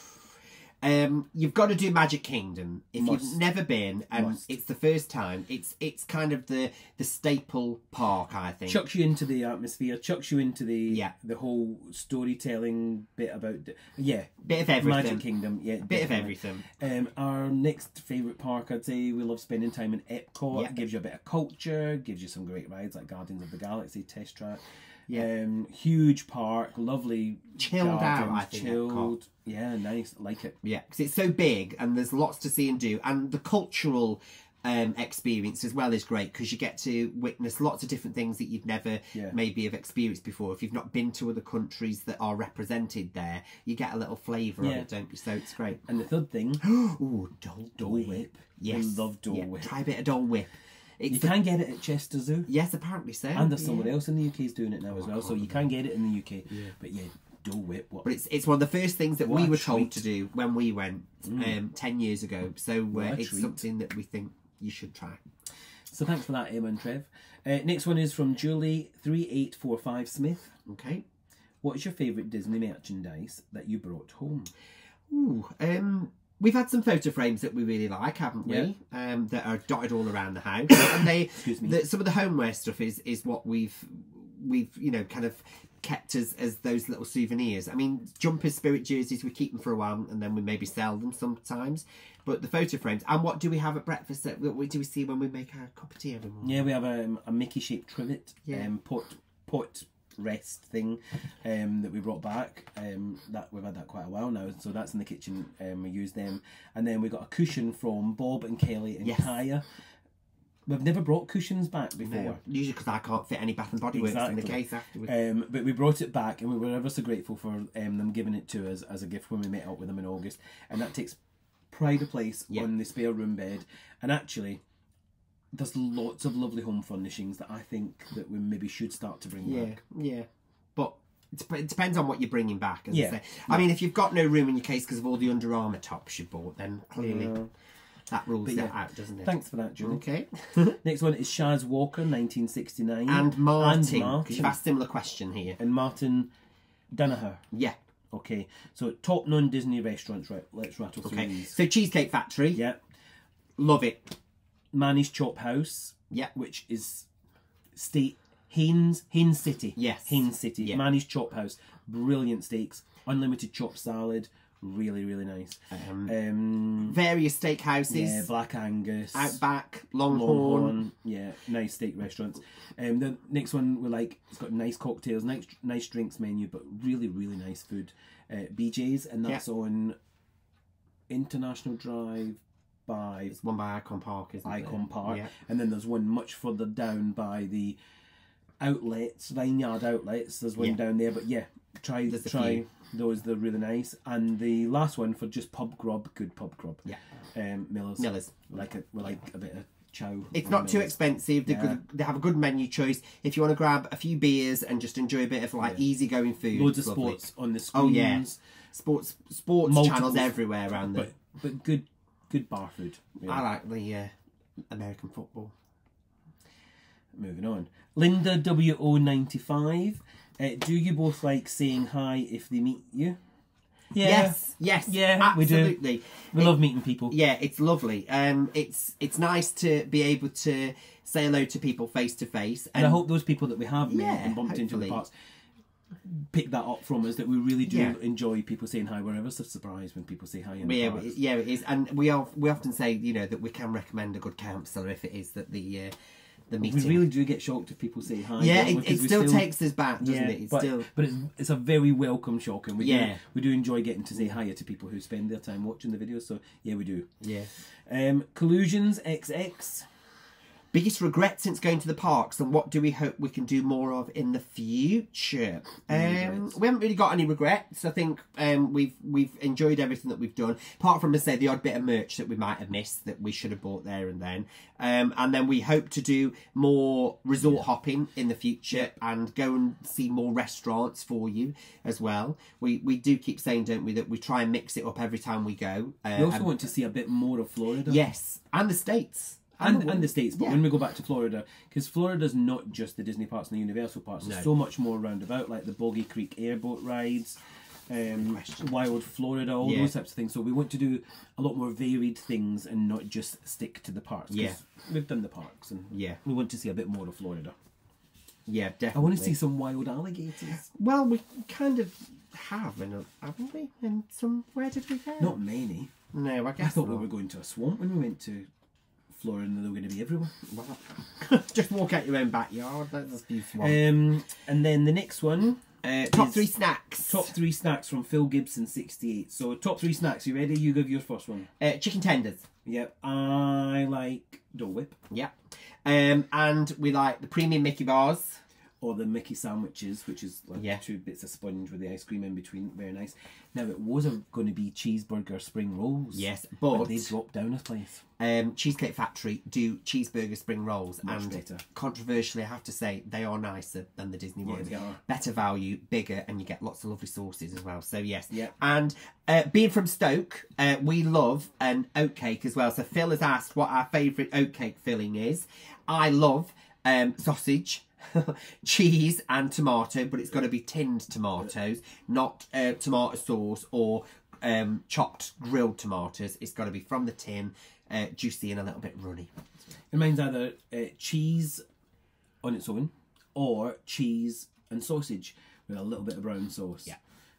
You've got to do Magic Kingdom. If Must. you've never been and it's the first time, it's kind of the staple park, I think. Chucks you into the atmosphere, chucks you into the whole storytelling bit about bit of everything. Magic Kingdom, yeah, Bit of everything. Our next favourite park, I'd say, we love spending time in Epcot. Yeah. It gives you a bit of culture, gives you some great rides like Guardians of the Galaxy, Test Track. Yeah. Huge park, lovely, Chilled gardens, out, I think. chilled. Epcot. Yeah, nice, like it. Yeah, because it's so big and there's lots to see and do, and the cultural experience as well is great because you get to witness lots of different things that you've never maybe have experienced before. If you've not been to other countries that are represented there, you get a little flavour of it, don't you? So it's great. And the third thing, ooh, Dole Whip. Yes, I love Dole Whip. Try a bit of Dole Whip. You can get it at Chester Zoo. Yes, apparently so. And there's someone else in the UK is doing it now as well, so you can get it in the UK. Yeah. But yeah, Dole Whip. What? But it's one of the first things that we were told treat. to do when we went 10 years ago. So it's treat. something that we think you should try. So thanks for that, Emma and Trev. Next one is from Julie3845 Smith. Okay. What is your favourite Disney merchandise that you brought home? Ooh, we've had some photo frames that we really like, haven't we? Yeah. That are dotted all around the house, and they Excuse me. some of the homeware stuff is what we've kind of kept as those little souvenirs. I mean, jumpers, spirit jerseys, we keep them for a while and then we maybe sell them sometimes. But the photo frames, and what do we have at breakfast? What do we see when we make our cup of tea every morning? Yeah, we have a Mickey shaped trivet, Yeah. pot rest thing that we brought back. That we've had that quite a while now, so that's in the kitchen. We use them, and then we got a cushion from Bob and Kelly and Yes. Kaya. We've never brought cushions back before. No, usually because I can't fit any Bath and Body Works in the Exactly. case afterwards. But we brought it back, and we were ever so grateful for them giving it to us as a gift when we met up with them in August. And that takes pride of place on the spare room bed. And actually, there's lots of lovely home furnishings that I think that we maybe should start to bring back. Yeah. But it depends on what you're bringing back, as I say. Yeah. I mean, if you've got no room in your case because of all the Under Armour tops you bought, then clearly that rules that out, doesn't it? Thanks for that, Julie. Okay. Next one is Shaz Walker, 1969. And Martin, because you've asked a similar question here. And Martin Danaher. Yeah. Okay, so top non-Disney restaurants, right? Let's rattle through these. So Cheesecake Factory. Yeah. Love it. Manny's Chop House. Yeah. Which is Haynes City. Yes. Haynes City. Yeah. Manny's Chop House. Brilliant steaks. Unlimited chopped salad. Really, really nice. Various steakhouses. Yeah, Black Angus. Outback. Longhorn. Yeah, nice steak restaurants. The next one we like, it's got nice cocktails, nice drinks menu, but really, really nice food. BJ's, and that's on International Drive by... It's one by Icon Park, isn't it? Icon Park. Yeah. And then there's one much further down by the outlets, Vineyard outlets. There's one down there, but yeah, try those. They're really nice. And the last one for just pub grub, good pub grub. Yeah. Miller's. We like a bit of chow. It's not too expensive. They have a good menu choice. If you want to grab a few beers and just enjoy a bit of easygoing food. Loads of sports on the screens. Oh yeah, sports channels everywhere around there. But good bar food. Really. I like the American football. Moving on. Linda WO95. Do you both like saying hi if they meet you? Yeah. Yes, yeah, absolutely. We love meeting people. Yeah, it's lovely. It's nice to be able to say hello to people face to face. And I hope those people that we have met and bumped into the parks pick that up from us, that we really do enjoy people saying hi. We're ever so surprised when people say hi in the parks. Yeah, it is. And we often say, that we can recommend a good counsellor if it is that the meeting. We really do get shocked if people say hi. Yeah, it still takes us back, doesn't it? But it's a very welcome shock, and we do enjoy getting to say hi to people who spend their time watching the videos. So yeah, we do. Yeah. Collusions XX. Biggest regret since going to the parks, and what do we hope we can do more of in the future? We haven't really got any regrets. I think we've enjoyed everything that we've done, apart from, say, the odd bit of merch that we might have missed that we should have bought there and then. And then we hope to do more resort hopping in the future and go and see more restaurants for you as well. We do keep saying, don't we, that we try and mix it up every time we go. We also want to see a bit more of Florida. Yes, and the States. And the States, but when we go back to Florida, because Florida's not just the Disney parks and the Universal parks, there's so much more roundabout, like the Boggy Creek airboat rides, Wild Florida, all those types of things. So we want to do a lot more varied things and not just stick to the parks. Yeah, we've done the parks, and we want to see a bit more of Florida. Yeah, definitely. I want to see some wild alligators. Well, we kind of have, haven't we? And where did we go? Not many. No, I guess I thought we were going to a swamp when we went to Florida, and they were going to be everywhere. Well, just walk out your own backyard. That's a few swamps. And then the next one, top 3 snacks. Top 3 snacks from Phil Gibson 68. So top 3 snacks. You ready? You give your first one. Chicken tenders. Yep. I like Dole Whip. Yep. And we like the premium Mickey bars. Or the Mickey sandwiches, which is like 2 bits of sponge with the ice cream in between. Very nice. Now, it was going to be cheeseburger spring rolls. Yes, but they dropped down a place. Cheesecake Factory do cheeseburger spring rolls. Much better. Controversially, I have to say, they are nicer than the Disney ones. They are. Better value, bigger, and you get lots of lovely sauces as well. So, yes. Yeah. And being from Stoke, we love an oatcake as well. So, Phil has asked what our favourite oatcake filling is. I love sausage, cheese and tomato, but it's got to be tinned tomatoes, not tomato sauce or chopped grilled tomatoes. It's got to be from the tin, juicy and a little bit runny. And mine's either cheese on its own or cheese and sausage with a little bit of brown sauce. Yeah.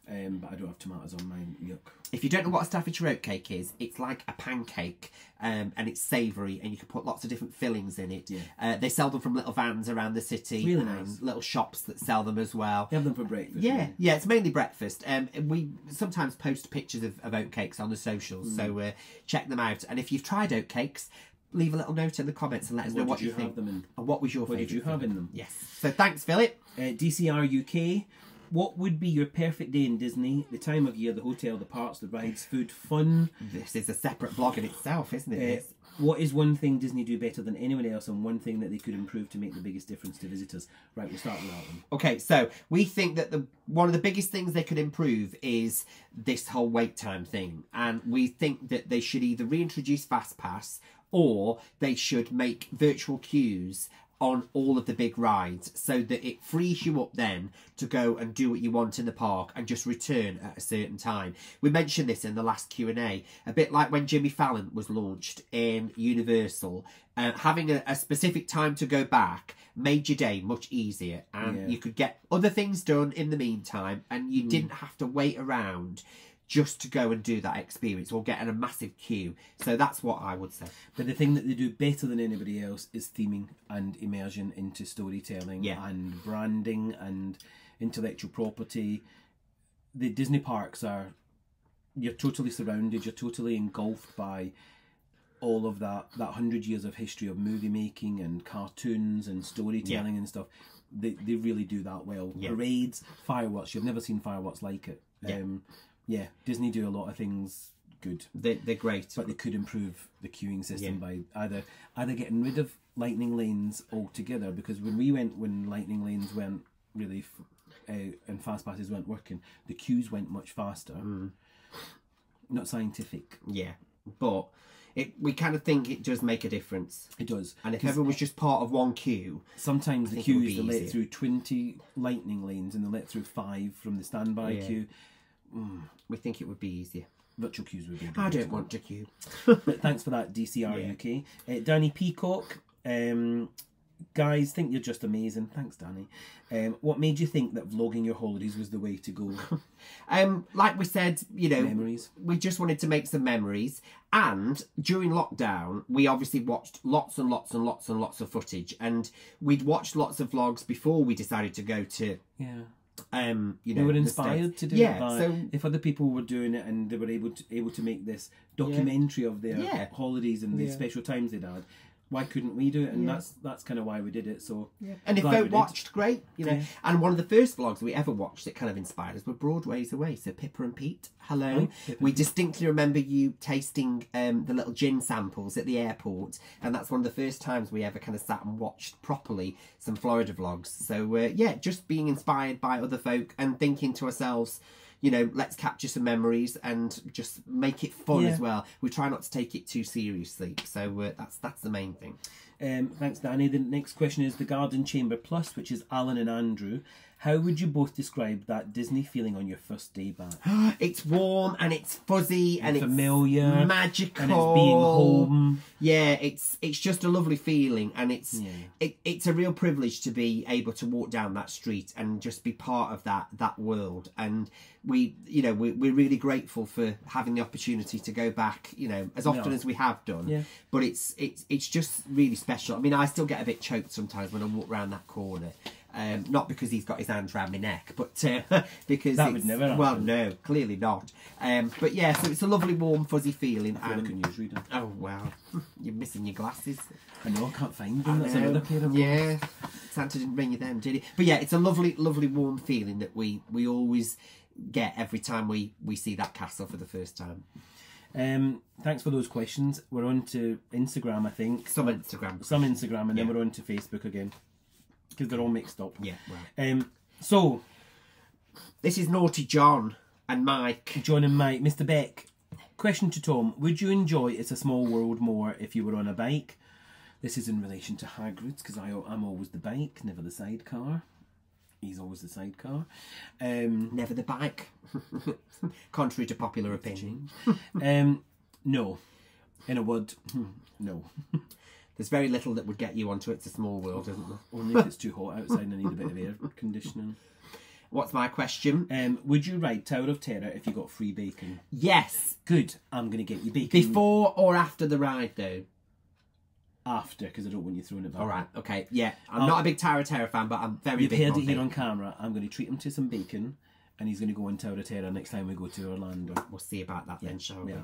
But I don't have tomatoes on mine. Yuck. If you don't know what a Staffordshire oatcake is, it's like a pancake, and it's savoury, and you can put lots of different fillings in it. Yeah. They sell them from little vans around the city. Really nice. Little shops that sell them as well. You have them for breakfast. Yeah, yeah, it's mainly breakfast. We sometimes post pictures of oatcakes on the socials, so check them out. And if you've tried oatcakes, leave a little note in the comments and let us know what you think. Have them in? And what was your favourite? What did you have in them? Yes. So thanks, Philip. DCR UK. What would be your perfect day in Disney? The time of year, the hotel, the parks, the rides, food, fun. This is a separate vlog in itself, isn't it? What is one thing Disney do better than anyone else, and one thing that they could improve to make the biggest difference to visitors? Right, we'll start with that one. Okay, so we think that one of the biggest things they could improve is this whole wait time thing. And we think that they should either reintroduce FastPass or they should make virtual queues on all of the big rides so that it frees you up then to go and do what you want in the park and just return at a certain time. We mentioned this in the last Q&A, a bit like when Jimmy Fallon was launched in Universal. Having a specific time to go back made your day much easier, and you could get other things done in the meantime, and you didn't have to wait around just to go and do that experience or get in a massive queue. So that's what I would say. But the thing that they do better than anybody else is theming and immersion into storytelling and branding and intellectual property. The Disney parks you're totally surrounded, you're totally engulfed by all of that 100 years of history of movie making and cartoons and storytelling and stuff. They really do that well. Parades, fireworks, you've never seen fireworks like it. Yeah, Disney do a lot of things good. They're great. But they could improve the queuing system by either getting rid of lightning lanes altogether, because when lightning lanes weren't really and fast passes weren't working, the queues went much faster. Not scientific. Yeah, but we kind of think it does make a difference. It does. And if everyone was just part of one queue, sometimes the queues they let through 20 lightning lanes and they let through 5 from the standby queue. We think it would be easier. Virtual queues would be. I don't want to queue. But thanks for that, DCR UK. Danny Peacock, guys, think you're just amazing. Thanks, Danny. What made you think that vlogging your holidays was the way to go? Like we said, memories. We just wanted to make some memories. And during lockdown, we obviously watched lots and lots and lots and lots of footage. And we'd watched lots of vlogs before we decided to go to... we were inspired to do it by if other people were doing it and they were able to make this documentary of their holidays and the special times they'd had. Why couldn't we do it? And that's kind of why we did it. So and if folk watched, great, And one of the first vlogs we ever watched that kind of inspired us were Broadway's Away. So Pippa and Pete, hello. We distinctly remember you tasting the little gin samples at the airport, and that's one of the first times we ever kind of sat and watched properly some Florida vlogs. So just being inspired by other folk and thinking to ourselves, let's capture some memories and just make it fun as well. We try not to take it too seriously. So that's the main thing. Thanks, Danny. The next question is the Garden Chamber Plus, which is Alan and Andrew. How would you both describe that Disney feeling on your first day back? It's warm and it's fuzzy and familiar, it's magical, and it's being home. Yeah, it's just a lovely feeling, and it's a real privilege to be able to walk down that street and just be part of that world. And we're really grateful for having the opportunity to go back, as often as we have done. Yeah. But it's just really special. I mean, I still get a bit choked sometimes when I walk around that corner. Not because he's got his hands around my neck, but because that would never happen. Well, no, clearly not. But yeah, so it's a lovely, warm, fuzzy feeling. I feel like a newsreader. Oh wow, you're missing your glasses. I know, I can't find them. That's another pair of yeah, Santa didn't bring you them, did he? But yeah, it's a lovely, lovely, warm feeling that we always get every time we see that castle for the first time. Thanks for those questions. We're on to Instagram, I think. Some Instagram, and then we're on to Facebook again. Because they're all mixed up. Yeah, right. So, this is Naughty John and Mike. John and Mike. Mr. Beck, question to Tom. Would you enjoy It's a Small World more if you were on a bike? This is in relation to Hagrid's, because I'm always the bike, never the sidecar. He's always the sidecar. Never the bike. Contrary to popular opinion. No. In a word, no. There's very little that would get you onto It's a Small World, isn't there? Only if it's too hot outside and I need a bit of air conditioning. What's my question? Would you ride Tower of Terror if you got free bacon? Yes. Good. I'm going to get you bacon. Before or after the ride, though? After, because I don't want you throwing it back. All right, okay. Yeah, I'm not a big Tower of Terror fan, but I'm very big on You've heard it here on camera. I'm going to treat him to some bacon, and he's going to go on Tower of Terror next time we go to Orlando. We'll see about that then, shall we?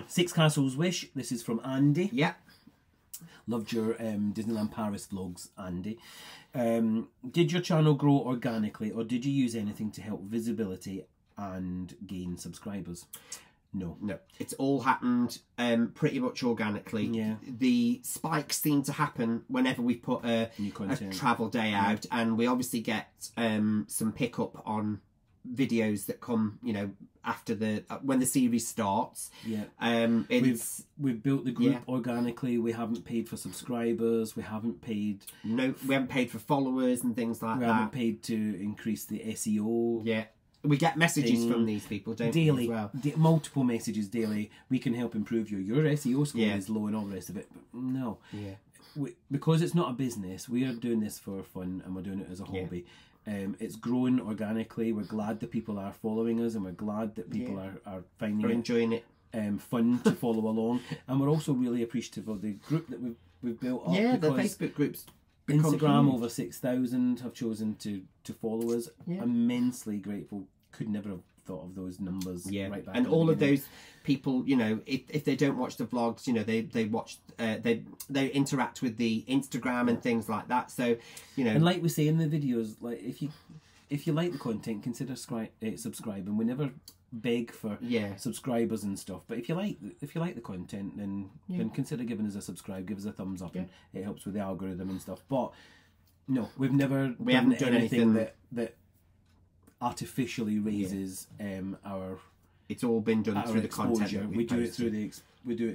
Six Castles Wish. This is from Andy. Yeah. Loved your Disneyland Paris vlogs, Andy. Did your channel grow organically, or did you use anything to help visibility and gain subscribers? No. It's all happened pretty much organically. Yeah. The spikes seem to happen whenever we put a travel day out, and we obviously get some pickup on videos that come, you know, after the when the series starts. Yeah. We've built the group organically. We haven't paid for subscribers. We haven't paid. No, we haven't paid for followers and things like that. We haven't paid to increase the SEO. Yeah. We get messages from these people, don't daily, we, as well? Multiple messages daily. We can help improve your SEO score is low and all the rest of it. But no. Yeah. Because it's not a business, we are doing this for fun and we're doing it as a hobby. It's growing organically. We're glad that people are following us, and we're glad that people are finding enjoying it fun to follow along. And we're also really appreciative of the group that we've built up. Yeah, the Facebook groups. Instagram, over 6,000 have chosen to follow us. Yeah. Immensely grateful. Could never have thought of those numbers. Yeah, right back and all of those people, you know, if they don't watch the vlogs, you know, they watch, they interact with the Instagram and things like that. So, you know, and like we say in the videos, like if you like the content, consider subscribing. We never beg for subscribers and stuff, but if you like the content, then consider giving us a subscribe, give us a thumbs up, and it helps with the algorithm and stuff. But no, we haven't done anything that artificially raises our. It's all been done through the content that we do it through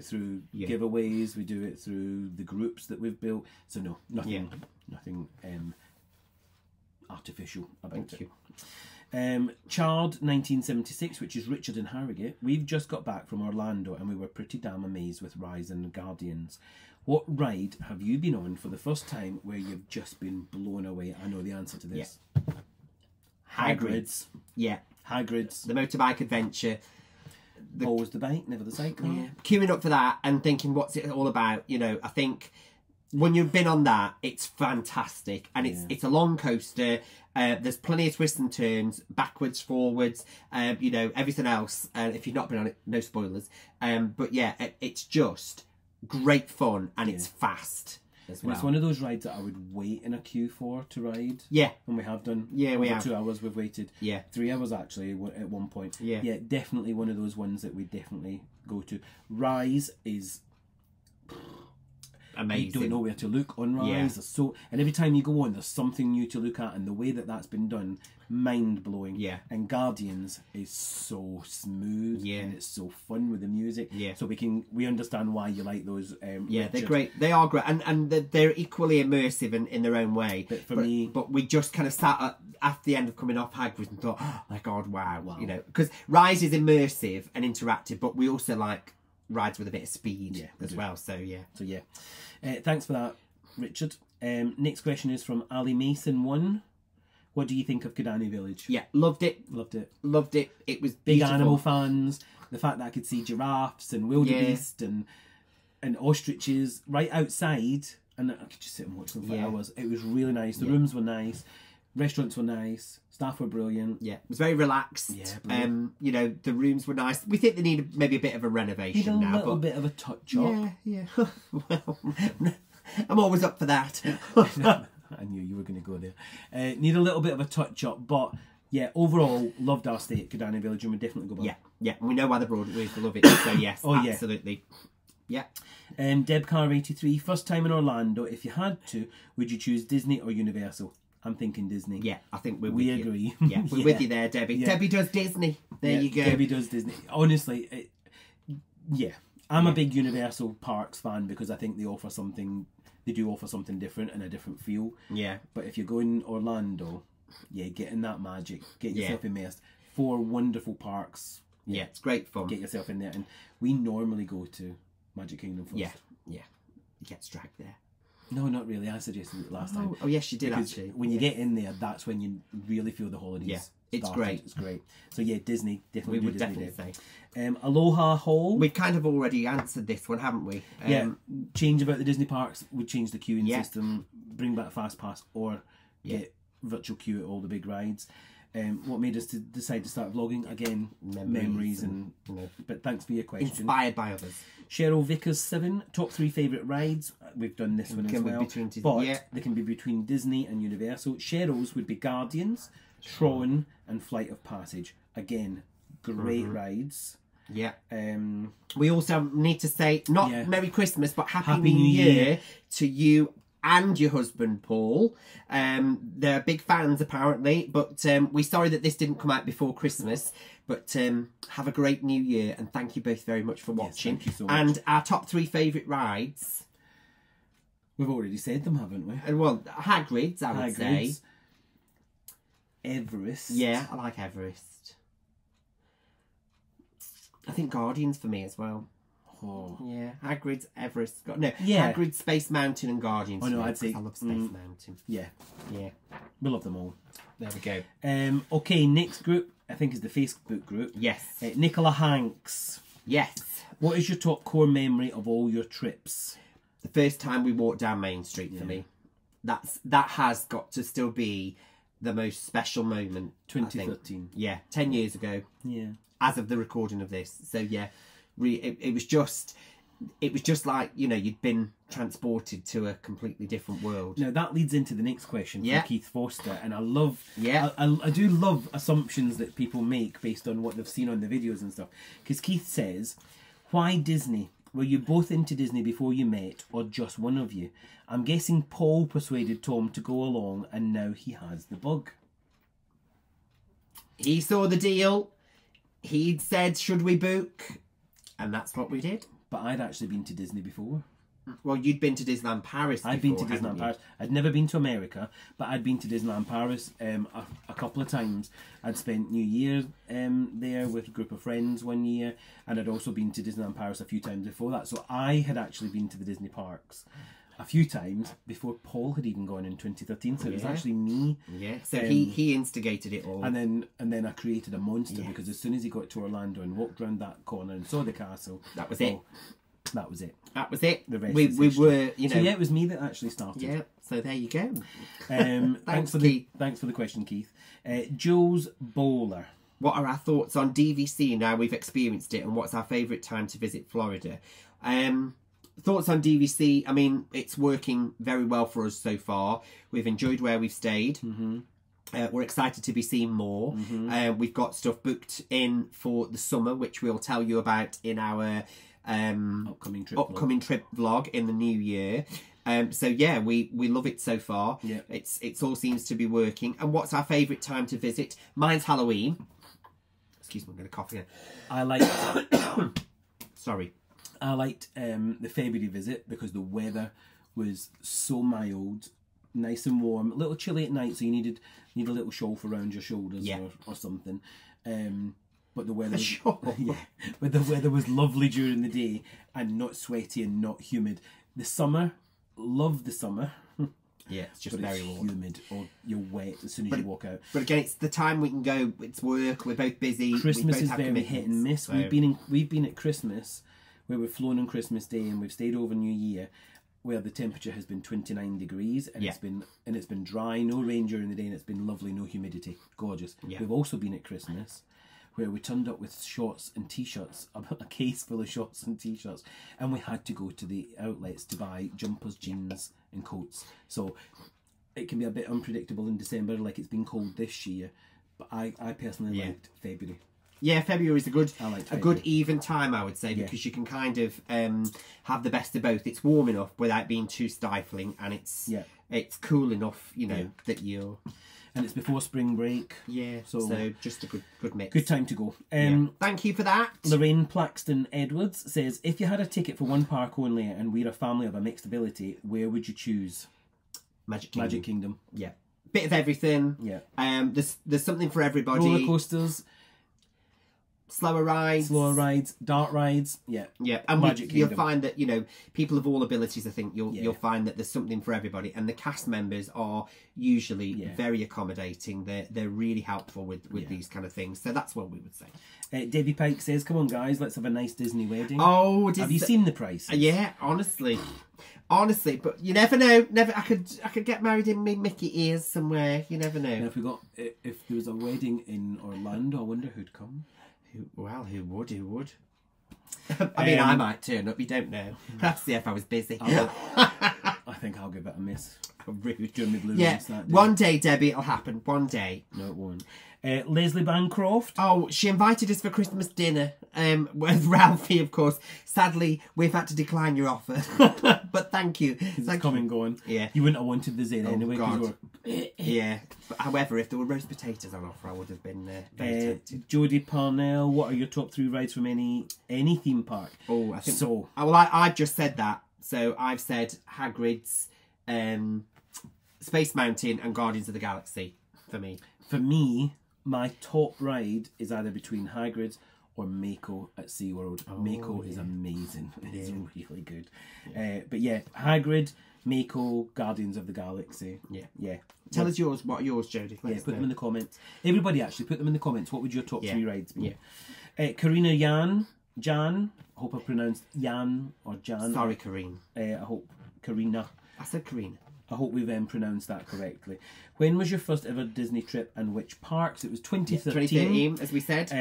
through giveaways. We do it through the groups that we've built. So no, nothing artificial about it. Chard 1976, which is Richard and Harrogate. We've just got back from Orlando and we were pretty damn amazed with Rise and Guardians. What ride have you been on for the first time where you've just been blown away? I know the answer to this. Hagrid's. Yeah. Hagrid's. The motorbike adventure. Always the bike, never the cycle. Yeah. Queuing up for that and thinking, what's it all about? You know, I think when you've been on that, it's fantastic. And it's a long coaster. There's plenty of twists and turns, backwards, forwards, you know, everything else. If you've not been on it, no spoilers. But yeah, it's just great fun and it's fast. Well. It's one of those rides that I would wait in a queue for to ride. Yeah. And we have done. Yeah, we have. 2 hours we've waited. Yeah. 3 hours actually at one point. Yeah. Yeah, definitely one of those ones that we definitely go to. Rise is amazing. You don't know where to look on Rise. Yeah. And every time you go on, there's something new to look at, and the way that that's been done, mind blowing. Yeah. And Guardians is so smooth. Yeah. And it's so fun with the music. Yeah. So we understand why you like those. Yeah, Richard. They're great. They are great, and they're equally immersive in their own way. But we just kind of sat at the end of coming off Hagrid and thought, oh my God, wow. You know, because Rise is immersive and interactive, but we also like rides with a bit of speed as well. So yeah. Thanks for that, Richard. Next question is from Ali Mason 1. What do you think of Kidani Village? Yeah, loved it. It was big beautiful. Animal fans. The fact that I could see giraffes and wildebeest and ostriches right outside, and I could just sit and watch them for hours. It was really nice. The rooms were nice. Restaurants were nice. Staff were brilliant. Yeah, it was very relaxed. Yeah, you know, the rooms were nice. We think they need maybe a bit of a renovation now. A little bit of a touch up. Yeah. Well, I'm always up for that. I knew you were going to go there. Need a little bit of a touch up, but yeah, overall, loved our stay at Kidani Village, and we definitely go back. Yeah. We know why they brought it. We love it. So yes, absolutely. Yeah. Debcar83, first time in Orlando. If you had to, would you choose Disney or Universal? I'm thinking Disney. Yeah, I think we agree. Yeah, we're with you there, Debbie. Yeah. Debbie does Disney. There you go. Debbie does Disney. Honestly, I'm a big Universal Parks fan because I think they do offer something different and a different feel. Yeah. But if you're going Orlando, get in that magic. Get yourself immersed. 4 wonderful parks. Yeah, it's great fun. Get yourself in there. And we normally go to Magic Kingdom first. Yeah. You get dragged there. No, not really. I suggested it last time. Oh, yes, you did because actually. When you get in there, that's when you really feel the holidays. Yeah, it's great. It's great. So yeah, Disney definitely. We would definitely say. Aloha Hall. We've kind of already answered this one, haven't we? Change about the Disney parks. Would change the queuing system. Bring back Fast Pass or get virtual queue at all the big rides. What made us to decide to start vlogging? Again, memories and but thanks for your question. Inspired by others. Cheryl Vickers 7, top 3 favourite rides. We've done this one as well. But they can be between Disney and Universal. Cheryl's would be Guardians, Tron and Flight of Passage. Again, great rides. Yeah. We also need to say, not Merry Christmas, but Happy New Year to you and your husband, Paul. They're big fans, apparently, but we're sorry that this didn't come out before Christmas. But have a great New Year, and thank you both very much for watching. Thank you so much. And our top 3 favourite rides. We've already said them, haven't we? Well, Hagrid's, I would say. Everest. Yeah, I like Everest. I think Guardians for me as well. Oh. Yeah, Hagrid's, Everest. Hagrid's, Space Mountain and Guardians. I know, I'd say... I love Space Mountain. Yeah. Yeah. We love them all. There we go. Okay, next group, I think is the Facebook group. Yes. Nicola Hanks. Yes. What is your top core memory of all your trips? The first time we walked down Main Street for me. That has got to still be the most special moment. 2013. Yeah, 10 years ago. Yeah. As of the recording of this. So yeah, it was just like, you know, you'd been transported to a completely different world. Now that leads into the next question from Keith Foster, and I love, I do love assumptions that people make based on what they've seen on the videos and stuff. Because Keith says, why Disney? Were you both into Disney before you met, or just one of you? I'm guessing Paul persuaded Tom to go along, and now he has the bug. He saw the deal. He'd said, should we book? And that's what we did. But I'd actually been to Disney before. Well, you'd been to Disneyland Paris before, I'd been to Disneyland Paris. I'd never been to America, but I'd been to Disneyland Paris a couple of times. I'd spent New Year there with a group of friends one year, and I'd also been to Disneyland Paris a few times before that. So I had actually been to the Disney parks a few times before Paul had even gone in 2013. So it was actually me. Yeah. So he instigated it all. And then I created a monster because as soon as he got to Orlando and walked around that corner and saw the castle, that was it. That was it. That was it. The rest we were, you know. So yeah, it was me that actually started. Yeah. So there you go. Thanks for the question, Keith. Jules Bowler. What are our thoughts on DVC now we've experienced it, and what's our favourite time to visit Florida? Thoughts on DVC? I mean, it's working very well for us so far. We've enjoyed where we've stayed. We're excited to be seeing more. We've got stuff booked in for the summer, which we'll tell you about in our upcoming trip vlog in the new year. So yeah, we love it so far. Yeah, it's all seems to be working. And what's our favourite time to visit? Mine's Halloween. Excuse me, I'm going to cough again. I like. Sorry. I liked the February visit because the weather was so mild, nice and warm. A little chilly at night, so you need a little shawl around your shoulders or something. But the weather, but the weather was lovely during the day and not sweaty and not humid. The summer, love the summer. Yeah, it's just very warm. Humid, or you're wet as soon as you walk out. But again, it's the time we can go. It's work. We're both busy. Christmas is very hit and miss. So. We've been at Christmas, where we've flown on Christmas Day and we've stayed over New Year, where the temperature has been 29 degrees and it's been dry, no rain during the day, and it's been lovely, no humidity, gorgeous. Yeah. We've also been at Christmas, where we turned up with shorts and t-shirts, a case full of shorts and t-shirts, and we had to go to the outlets to buy jumpers, jeans and coats. So it can be a bit unpredictable in December, like it's been cold this year, but I personally liked February. Yeah, February is a good even time, I would say, because you can kind of have the best of both. It's warm enough without being too stifling, and it's cool enough, you know, that you're... And it's before spring break. Yeah, so just a good mix. Good time to go. Thank you for that. Lorraine Plaxton Edwards says, if you had a ticket for one park only and we're a family of a mixed ability, where would you choose? Magic Kingdom. Yeah. Bit of everything. Yeah. There's something for everybody. Roller coasters. Slower rides, dark rides, and you'll find that, you know, people of all abilities. I think you'll find that there's something for everybody, and the cast members are usually very accommodating. They're really helpful with these kind of things. So that's what we would say. Debbie Pike says, "Come on, guys, let's have a nice Disney wedding." Oh, have you seen the prices? Yeah, honestly, Honestly, but you never know. Never, I could get married in me Mickey ears somewhere. You never know. Now, if there was a wedding in Orlando, I wonder who'd come. Who would? I mean, I might turn up. You don't know. Let's see if I was busy. I think I'll give it a miss. Rude. During my blue Yeah, race that day. one day, Debbie, it'll happen. One day. No, it won't. Leslie Bancroft. Oh, she invited us for Christmas dinner with Ralphie, of course. Sadly, we've had to decline your offer. But thank you. It's coming going. Yeah. You wouldn't have wanted the Zin anyway. God. Yeah. But, however, if there were roast potatoes on offer, I would have been very tempted. Jodie Parnell, what are your top 3 rides from any theme park? Oh, I think so. Well, I've just said that. So I've said Hagrid's, Space Mountain, and Guardians of the Galaxy for me. For me, my top ride is either between Hagrid's or Mako at SeaWorld. Mako is amazing. It's really good. Yeah. But yeah, Hagrid, Mako, Guardians of the Galaxy. Yeah. Tell us yours. What are yours, Jodie? Put them in the comments. Everybody, actually, put them in the comments. What would your top 3 rides be? Karina Jan. I hope I pronounced Jan or Jan. Sorry, Karine. I hope Karina. I said Karina. I hope we've pronounced that correctly. When was your first ever Disney trip and which parks? It was 2013. 2013, as we said.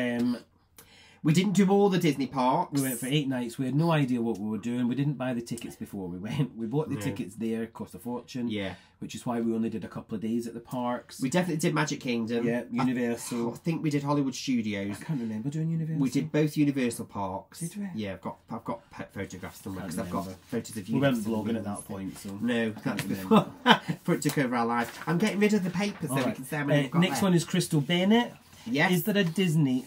We didn't do all the Disney parks. We went for 8 nights. We had no idea what we were doing. We didn't buy the tickets before we went. We bought the tickets there, cost a fortune. Yeah. Which is why we only did a couple of days at the parks. We definitely did Magic Kingdom. Yeah, Universal. I think we did Hollywood Studios. I can't remember doing Universal. We did both Universal parks. Did we? Yeah, I've got photographs somewhere because I've got photos of Universal. Universal. We weren't vlogging at that point, so... No, that's before it took over our lives. I'm getting rid of the paper so we can say how many we've got next left. one is Crystal Bennett. Yes. Is there a Disney...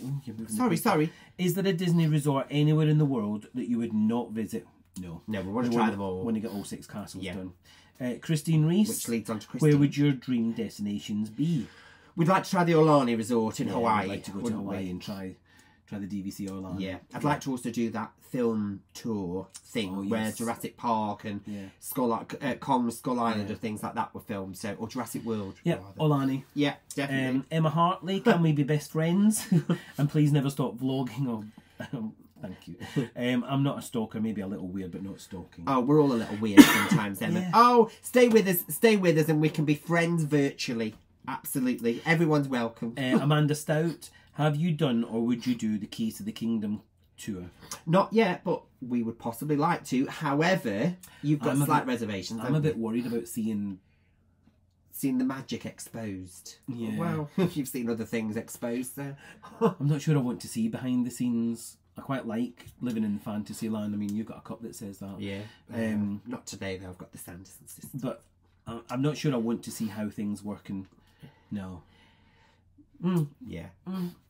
Sorry. Is there a Disney resort anywhere in the world that you would not visit? No. No, we want to try them all. When you get all 6 castles done. Christine Reese. Which leads on to Christine. Where would your dream destinations be? We'd like to try the Aulani Resort in Hawaii. I'd like to go to Hawaii and try the DVC Aulani. Yeah. I'd like to also do that film tour thing where Jurassic Park and Kong Skull Island and things like that were filmed. So, or Jurassic World. Yeah, Aulani. Yeah, definitely. Emma Hartley, can we be best friends? And please never stop vlogging. Thank you. I'm not a stalker, maybe a little weird, but not stalking. Oh, we're all a little weird sometimes, Emma. Yeah. Oh, stay with us, and we can be friends virtually. Absolutely. Everyone's welcome. Amanda Stout, have you done or would you do the Keys to the Kingdom tour? Not yet, but we would possibly like to. However, you've got slight reservations. I'm a bit worried about seeing the magic exposed. Yeah. Well, you've seen other things exposed, so... I'm not sure I want to see behind the scenes. I quite like living in Fantasyland. I mean, you've got a cup that says that. Yeah. Not today, though. I've got the Sanderson system. But I'm not sure I want to see how things work. And no. Yeah.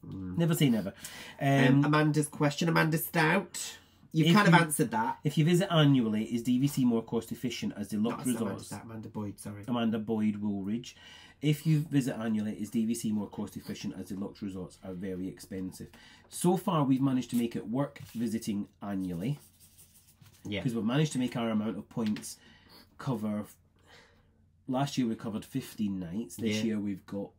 Never say never. Amanda's question. Amanda Stout. You've kind of answered that. If you visit annually, is DVC more cost efficient as deluxe resorts? Amanda Boyd, sorry. Amanda Boyd Woolridge. If you visit annually, is DVC more cost efficient as deluxe resorts are very expensive? So far, we've managed to make it work visiting annually. Yeah. Because we've managed to make our amount of points cover. Last year we covered 15 nights. This year we've got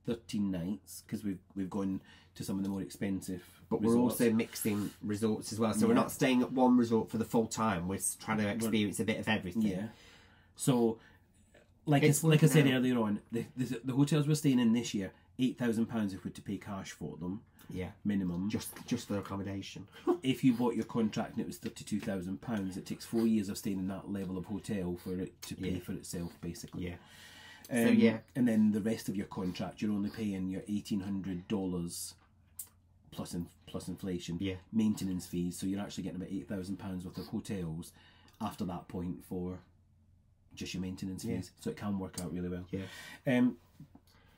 13 nights because we've gone to some of the more expensive but resorts. We're also mixing resorts as well. So we're not staying at one resort for the full time. We're trying to experience a bit of everything. Yeah. So... Like I said earlier on, the hotels we're staying in this year, £8,000 if we're to pay cash for them. Yeah. Minimum. Just for accommodation. If you bought your contract and it was £32,000, it takes 4 years of staying in that level of hotel for it to pay for itself, basically. Yeah. And then the rest of your contract, you're only paying your $1,800 plus inflation. Yeah. Maintenance fees, so you're actually getting about £8,000 worth of hotels after that point for just your maintenance fees, so it can work out really well. Yeah.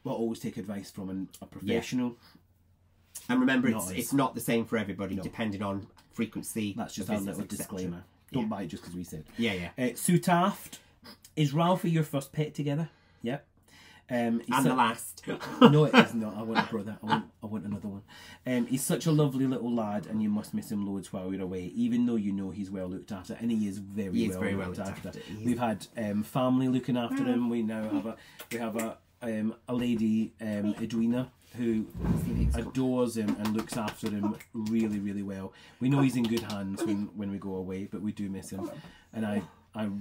But always take advice from a professional. Yeah. And remember, it's not the same for everybody, depending on frequency. That's just our little disclaimer. Don't buy it just because we said. Yeah. Sue Taft, is Ralphie your first pet together? Yeah. And the last. No, it is not. I want a brother. I want another one. He's such a lovely little lad, and you must miss him loads while we're away. Even though you know he's well looked after, and he is very well looked after. We've had family looking after him. We now have a lady, Edwina, who adores him and looks after him really, really well. We know he's in good hands when we go away, but we do miss him. And I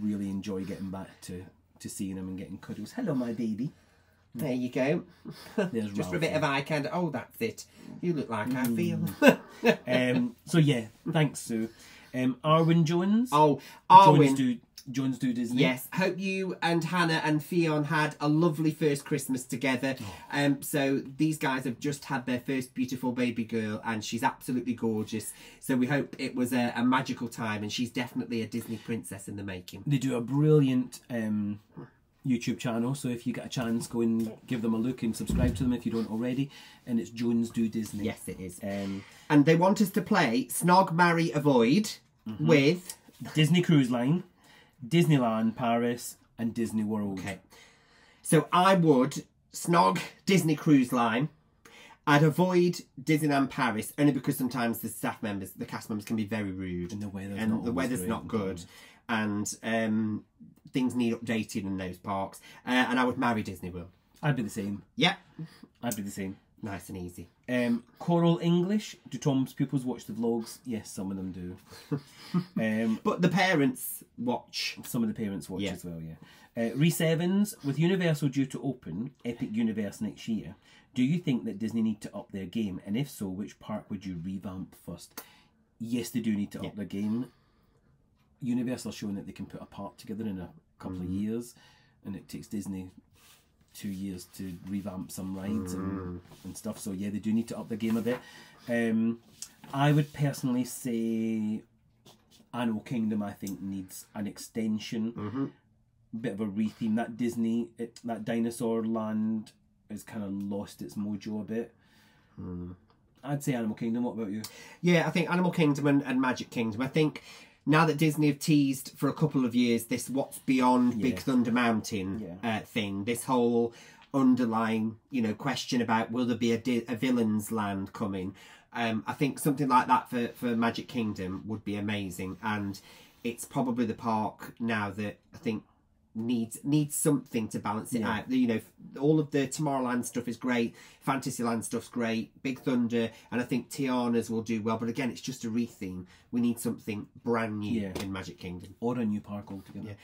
really enjoy getting back to seeing him and getting cuddles. Hello, my baby. There you go. There's Just for a bit of eye candy. Oh, that's it. You look like I feel. So yeah, thanks, Sue. Arwen Jones. Oh, Arwen. Jones do Disney. Yes. Hope you and Hannah and Fionn had a lovely first Christmas together. So these guys have just had their first beautiful baby girl, and she's absolutely gorgeous. So we hope it was a magical time, and she's definitely a Disney princess in the making. They do a brilliant YouTube channel, so if you get a chance, go and give them a look and subscribe to them if you don't already. And it's Jones do Disney. Yes, it is. And they want us to play Snog, Marry, Avoid with Disney Cruise Line, Disneyland Paris, and Disney World. Okay. So I would snog Disney Cruise Line. I'd avoid Disneyland Paris, only because sometimes the cast members can be very rude. And the weather's not good. And things need updating in those parks. And I would marry Disney World. I'd be the same. Yeah. I'd be the same. Nice and easy. Choral English. Do Tom's pupils watch the vlogs? Yes, some of them do. But the parents watch. Some of the parents watch as well, yeah. Rhys Evans, with Universal due to open Epic Universe next year, do you think that Disney need to up their game? And if so, which park would you revamp first? Yes, they do need to up their game. Universal showing that they can put a park together in a couple of years, and it takes Disney 2 years to revamp some rides and stuff. So yeah, they do need to up the game a bit. I would personally say Animal Kingdom, I think, needs an extension, bit of a retheme. That Disney, that dinosaur land has kind of lost its mojo a bit. I'd say Animal Kingdom. What about you? Yeah, I think Animal Kingdom and Magic Kingdom. I think now that Disney have teased for a couple of years this What's Beyond Big Thunder Mountain thing, this whole underlying, question about will there be a villain's land coming? I think something like that for Magic Kingdom would be amazing, and it's probably the park now that I think needs something to balance it out. All of the Tomorrowland stuff is great, Fantasyland stuff's great, Big Thunder, and I think Tiana's will do well, but again, it's just a retheme. We need something brand new in Magic Kingdom. Or a new park altogether.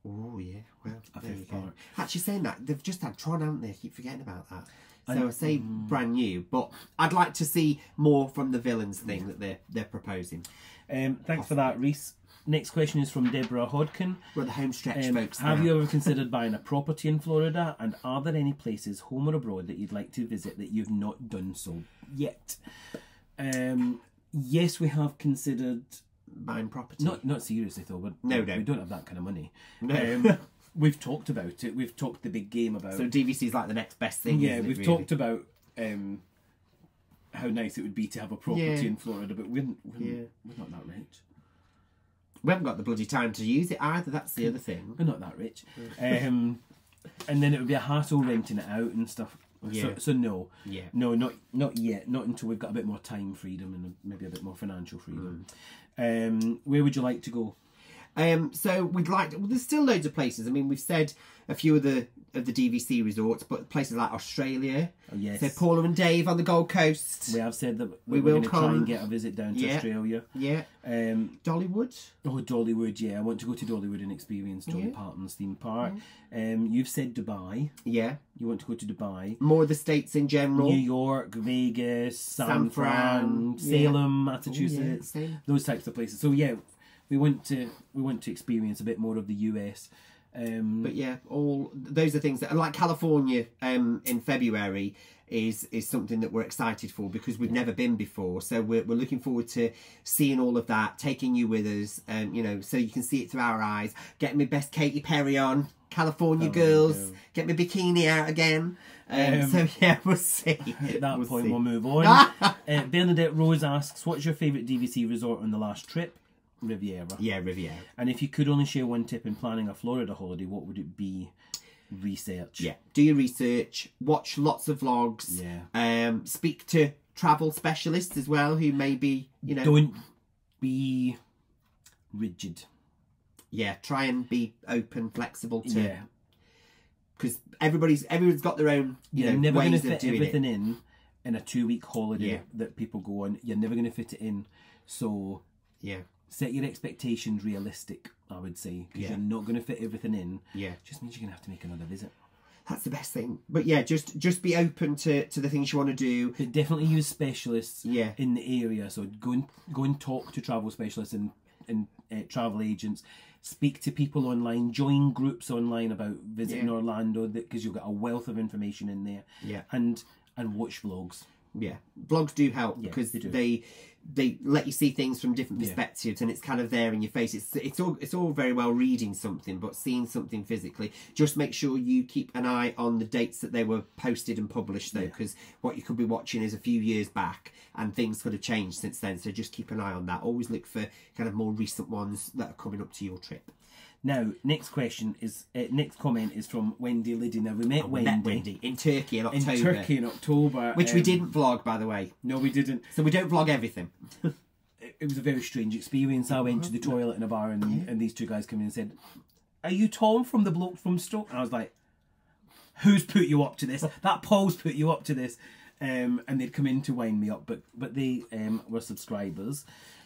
Oh yeah, well, a there you fifth go. park. Actually, saying that, they've just had Tron, haven't they? I keep forgetting about that. So I say brand new, but I'd like to see more from the villains thing that they're proposing. Thanks for that, Rhys. Next question is from Deborah Hodkin. We're the home stretch folks now. Have you ever considered buying a property in Florida? And are there any places, home or abroad, that you'd like to visit that you've not done so yet? Yes, we have considered buying property. Not seriously though, but no, we don't have that kind of money. No. We've talked about it. We've talked the big game about. So DVC is like the next best thing. Yeah, isn't it, we've really? talked about how nice it would be to have a property in Florida, but we're not that rich. We haven't got the bloody time to use it either. That's the other thing. We're not that rich. And then it would be a hassle renting it out and stuff. Yeah. So no. Yeah. No, not yet. Not until we've got a bit more time freedom and maybe a bit more financial freedom. Where would you like to go? So we'd like to, well, there's still loads of places. I mean, we've said a few of the DVC resorts, but places like Australia. Oh yes. So Paula and Dave on the Gold Coast. We have said that we we're will going to try and get a visit down to Australia. Yeah. Dollywood. Oh, Dollywood. Yeah, I want to go to Dollywood and experience Dolly Parton's theme park. You've said Dubai. Yeah. You want to go to Dubai. More of the states in general. New York, Vegas, San Fran, Salem, Massachusetts. Those types of places. So yeah. We want to experience a bit more of the US. But yeah, all those are things that, like California in February is something that we're excited for because we've never been before. So we're looking forward to seeing all of that, taking you with us, so you can see it through our eyes. Get me best Katy Perry on, California girls, get my bikini out again. So yeah, we'll see. At that point, we'll move on. Bernadette Rose asks, what's your favourite DVC resort on the last trip? Riviera. Yeah, Riviera. And if you could only share one tip in planning a Florida holiday, what would it be? Research. Yeah. Do your research. Watch lots of vlogs. Yeah. Speak to travel specialists as well who may be, Don't be rigid. Yeah. Try and be open, flexible to. Yeah. Because everyone's got their own, never ways going to of fit doing everything it. in. in a 2-week holiday that people go on. You're never going to fit it in. So set your expectations realistic, I would say, because you're not going to fit everything in. Just means you're going to have to make another visit. That's the best thing. But yeah, just be open to the things you want to do. But definitely use specialists in the area. So go and talk to travel specialists and travel agents. Speak to people online. Join groups online about visiting Orlando, because you'll get a wealth of information in there. And watch vlogs. Vlogs do help because they let you see things from different perspectives, and it's kind of there in your face. It's all very well reading something, but seeing something physically. Just make sure you keep an eye on the dates that they were posted and published, though, because what you could be watching is a few years back, and things could have changed since then. So just keep an eye on that. Always look for kind of more recent ones that are coming up to your trip. Now, next comment is from Wendy Liddy. Now, we met Wendy in Turkey in October. Which we didn't vlog, by the way. No, we didn't. So we don't vlog everything. It was a very strange experience. I went to the toilet in a bar, and these two guys came in and said, "Are you Tom from the Blokes from Stoke?" And I was like, "Who's put you up to this? That Paul's put you up to this." And they'd come in to wind me up, but they were subscribers.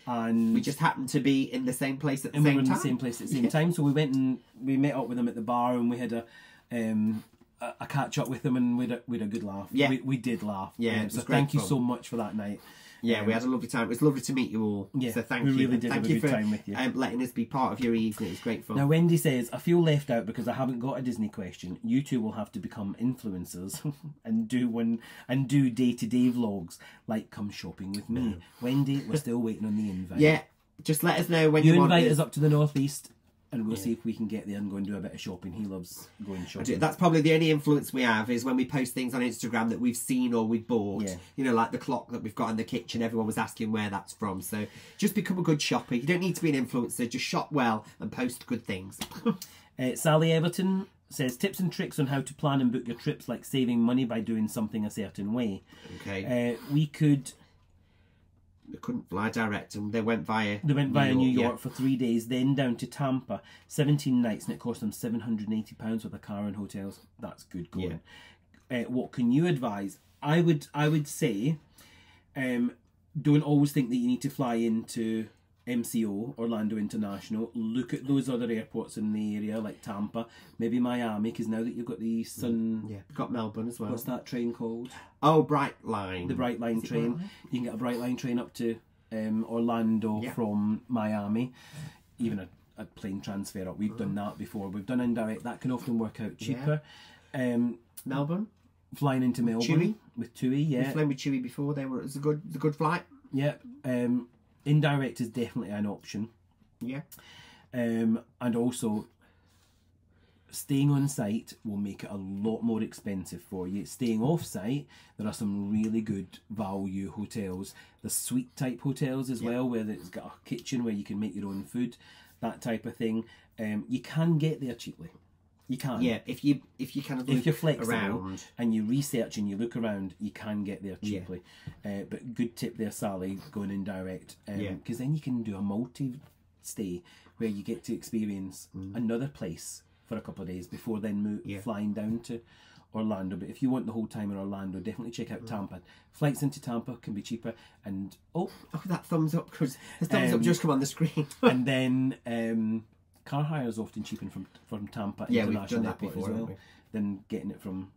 And we just happened to be in the same place at the same time. We were in the same place at the same time. So we went and we met up with them at the bar, and we had a catch up with them, and we had a good laugh. We did laugh. So thank you so much for that night. We had a lovely time. It was lovely to meet you all. So thank you. We really did have a good time with you. Letting us be part of your evening. It was great fun. Now, Wendy says, "I feel left out because I haven't got a Disney question. You two will have to become influencers and do day-to-day vlogs, like come shopping with me." Wendy, we're still waiting on the invite. Just let us know when you want invite us up to the northeast, and we'll see if we can get there and go and do a bit of shopping. He loves going shopping. That's probably the only influence we have, is when we post things on Instagram that we've seen or we've bought. You know, like the clock that we've got in the kitchen. Everyone was asking where that's from. So just become a good shopper. You don't need to be an influencer. Just shop well and post good things. Sally Everton says, "Tips and tricks on how to plan and book your trips, like saving money by doing something a certain way." They couldn't fly direct, and they went via New York for 3 days, then down to Tampa, 17 nights, and it cost them £780 with a car and hotels. That's good going. What can you advise? I would say, don't always think that you need to fly into MCO, Orlando International. Look at those other airports in the area, like Tampa, maybe Miami, because now that you've got the sun... we've got Melbourne as well. What's that train called? Oh, Brightline. The Brightline train. You can get a Brightline train up to Orlando from Miami. Even a plane transfer up. We've done that before. We've done indirect. That can often work out cheaper. Melbourne? Flying into Melbourne. With TUI, We've flown with TUI before. It was a good flight. Indirect is definitely an option. And also, staying on site will make it a lot more expensive for you. Staying off site, there are some really good value hotels. The suite type hotels as well, where it's got a kitchen where you can make your own food, that type of thing. You can get there cheaply. You can. If you kind of look if you're flexible around and you research and you look around, you can get there cheaply. But good tip there, Sally, going indirect. Because then you can do a multi-stay where you get to experience another place for a couple of days before then flying down to Orlando. But if you want the whole time in Orlando, definitely check out Tampa. Flights into Tampa can be cheaper. And that thumbs up, because the thumbs up just come on the screen. And then car hire is often cheaper from Tampa International Airport as well than getting it from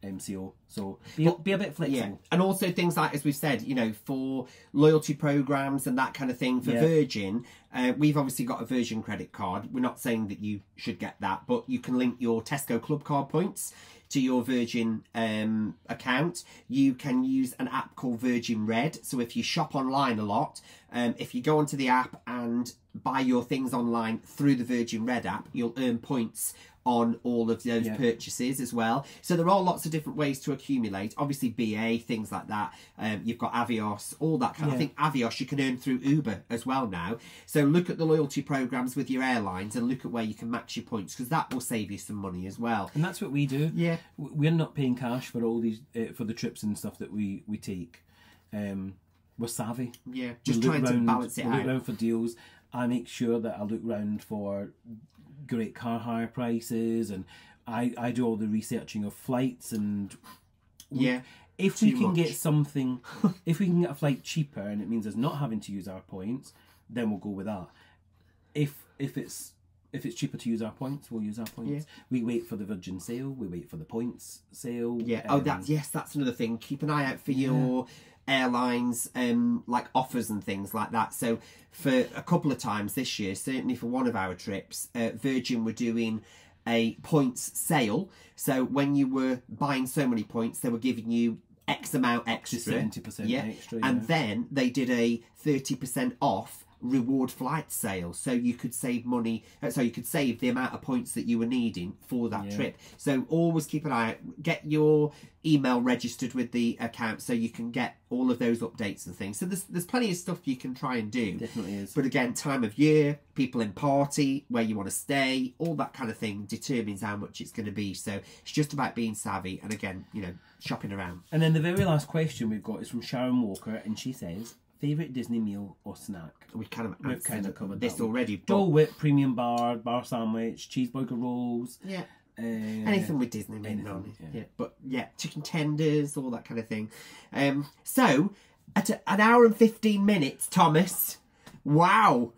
MCO. So be a bit flexible. And also things like, as we've said, for loyalty programs and that kind of thing for Virgin, we've obviously got a Virgin credit card. We're not saying that you should get that, but you can link your Tesco Club card points to your Virgin account. You can use an app called Virgin Red. So if you shop online a lot, if you go onto the app and buy your things online through the Virgin Red app, you'll earn points on all of those purchases as well. So there are lots of different ways to accumulate. Obviously BA, things like that. You've got Avios, all that kind of thing. Avios you can earn through Uber as well now. So look at the loyalty programs with your airlines and look at where you can match your points, because that will save you some money as well. And that's what we do. We're not paying cash for all these for the trips and stuff that we take. We're savvy. Just trying to balance it out. Look around for deals. I make sure that I look round for great car hire prices, and I do all the researching of flights, and if we too can much. get something, if we can get a flight cheaper and it means us not having to use our points, then we'll go with that. If it's cheaper to use our points, we'll use our points. Yeah. We wait for the Virgin sale. We wait for the points sale. Yeah. That's another thing. Keep an eye out for your airlines, like offers and things like that. So for a couple of times this year, certainly for one of our trips, Virgin were doing a points sale. So when you were buying so many points, they were giving you X amount extra, 70% extra, and then they did a 30% off reward flight sale, so you could save money, so you could save the amount of points that you were needing for that trip. So always keep an eye out, get your email registered with the account so you can get all of those updates and things. So there's plenty of stuff you can try and do. Definitely is. But again, time of year, people in party, where you want to stay, all that kind of thing determines how much it's going to be. So it's just about being savvy and, again, you know, shopping around. And then the very last question we've got is from Sharon Walker, and she says, favourite Disney meal or snack? We've kind of covered this that one. already. Dole Whip, premium bar sandwich, cheeseburger rolls. Yeah. Anything with Disney written on it. Yeah. But yeah, chicken tenders, all that kind of thing. So at an hour and 15 minutes, Thomas. Wow.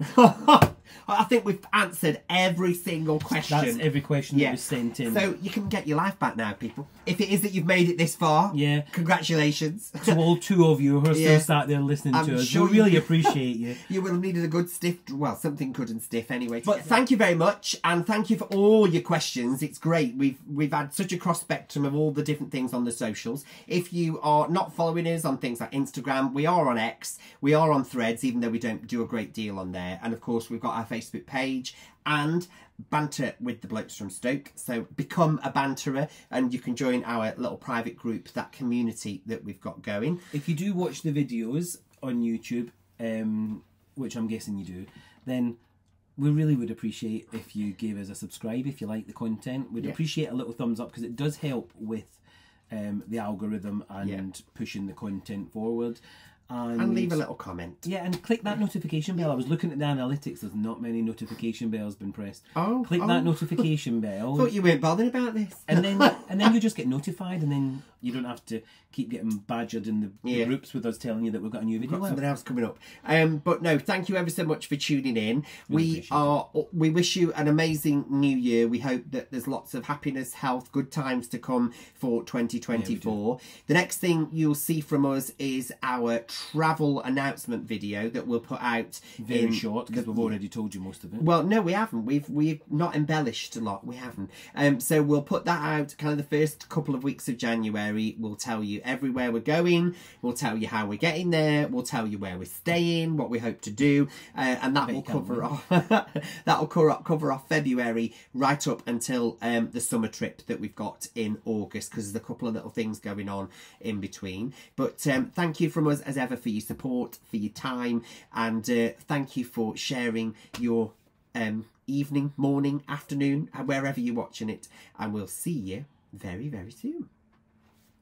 I think we've answered every single question. That's every question that was sent in. So you can get your life back now, people. If it is that you've made it this far, congratulations. To all 2 of you who are still sat there listening to us, we really appreciate you. You will have needed a good stiff, well, something good and stiff anyway. But thank you very much, and thank you for all your questions. It's great. We've had such a cross spectrum of all the different things on the socials. If you are not following us on things like Instagram, we are on X, we are on Threads, even though we don't do a great deal on there. And of course, we've got our Facebook page and banter with the Blokes from Stoke. So become a banterer and you can join our little private group, that community that we've got going. If you do watch the videos on YouTube, which I'm guessing you do, then we really would appreciate if you gave us a subscribe if you like the content. We'd appreciate a little thumbs up, because it does help with the algorithm and pushing the content forward. And leave a little comment. Yeah, and click that notification bell. I was looking at the analytics. There's not many notification bells been pressed. Click that notification bell. Thought you weren't bothered about this. And then you just get notified, and then you don't have to keep getting badgered in the groups with us telling you that we've got a new video. Got something else coming up. But no, thank you ever so much for tuning in. We wish you an amazing new year. We hope that there's lots of happiness, health, good times to come for 2024. The next thing you'll see from us is our travel announcement video that we'll put out very short, because we've already told you most of it. Well, no, we haven't. We've not embellished a lot. We haven't. So we'll put that out kind of the first couple of weeks of January. We'll tell you everywhere we're going. We'll tell you how we're getting there. We'll tell you where we're staying, what we hope to do, and that will cover off. That'll cover off February right up until the summer trip that we've got in August, because there's a couple of little things going on in between. But thank you from us as ever for your support, for your time, and thank you for sharing your evening, morning, afternoon, wherever you're watching it, and we'll see you very, very soon.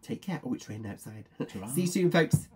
Take care. Oh, it's raining outside. See you soon, folks.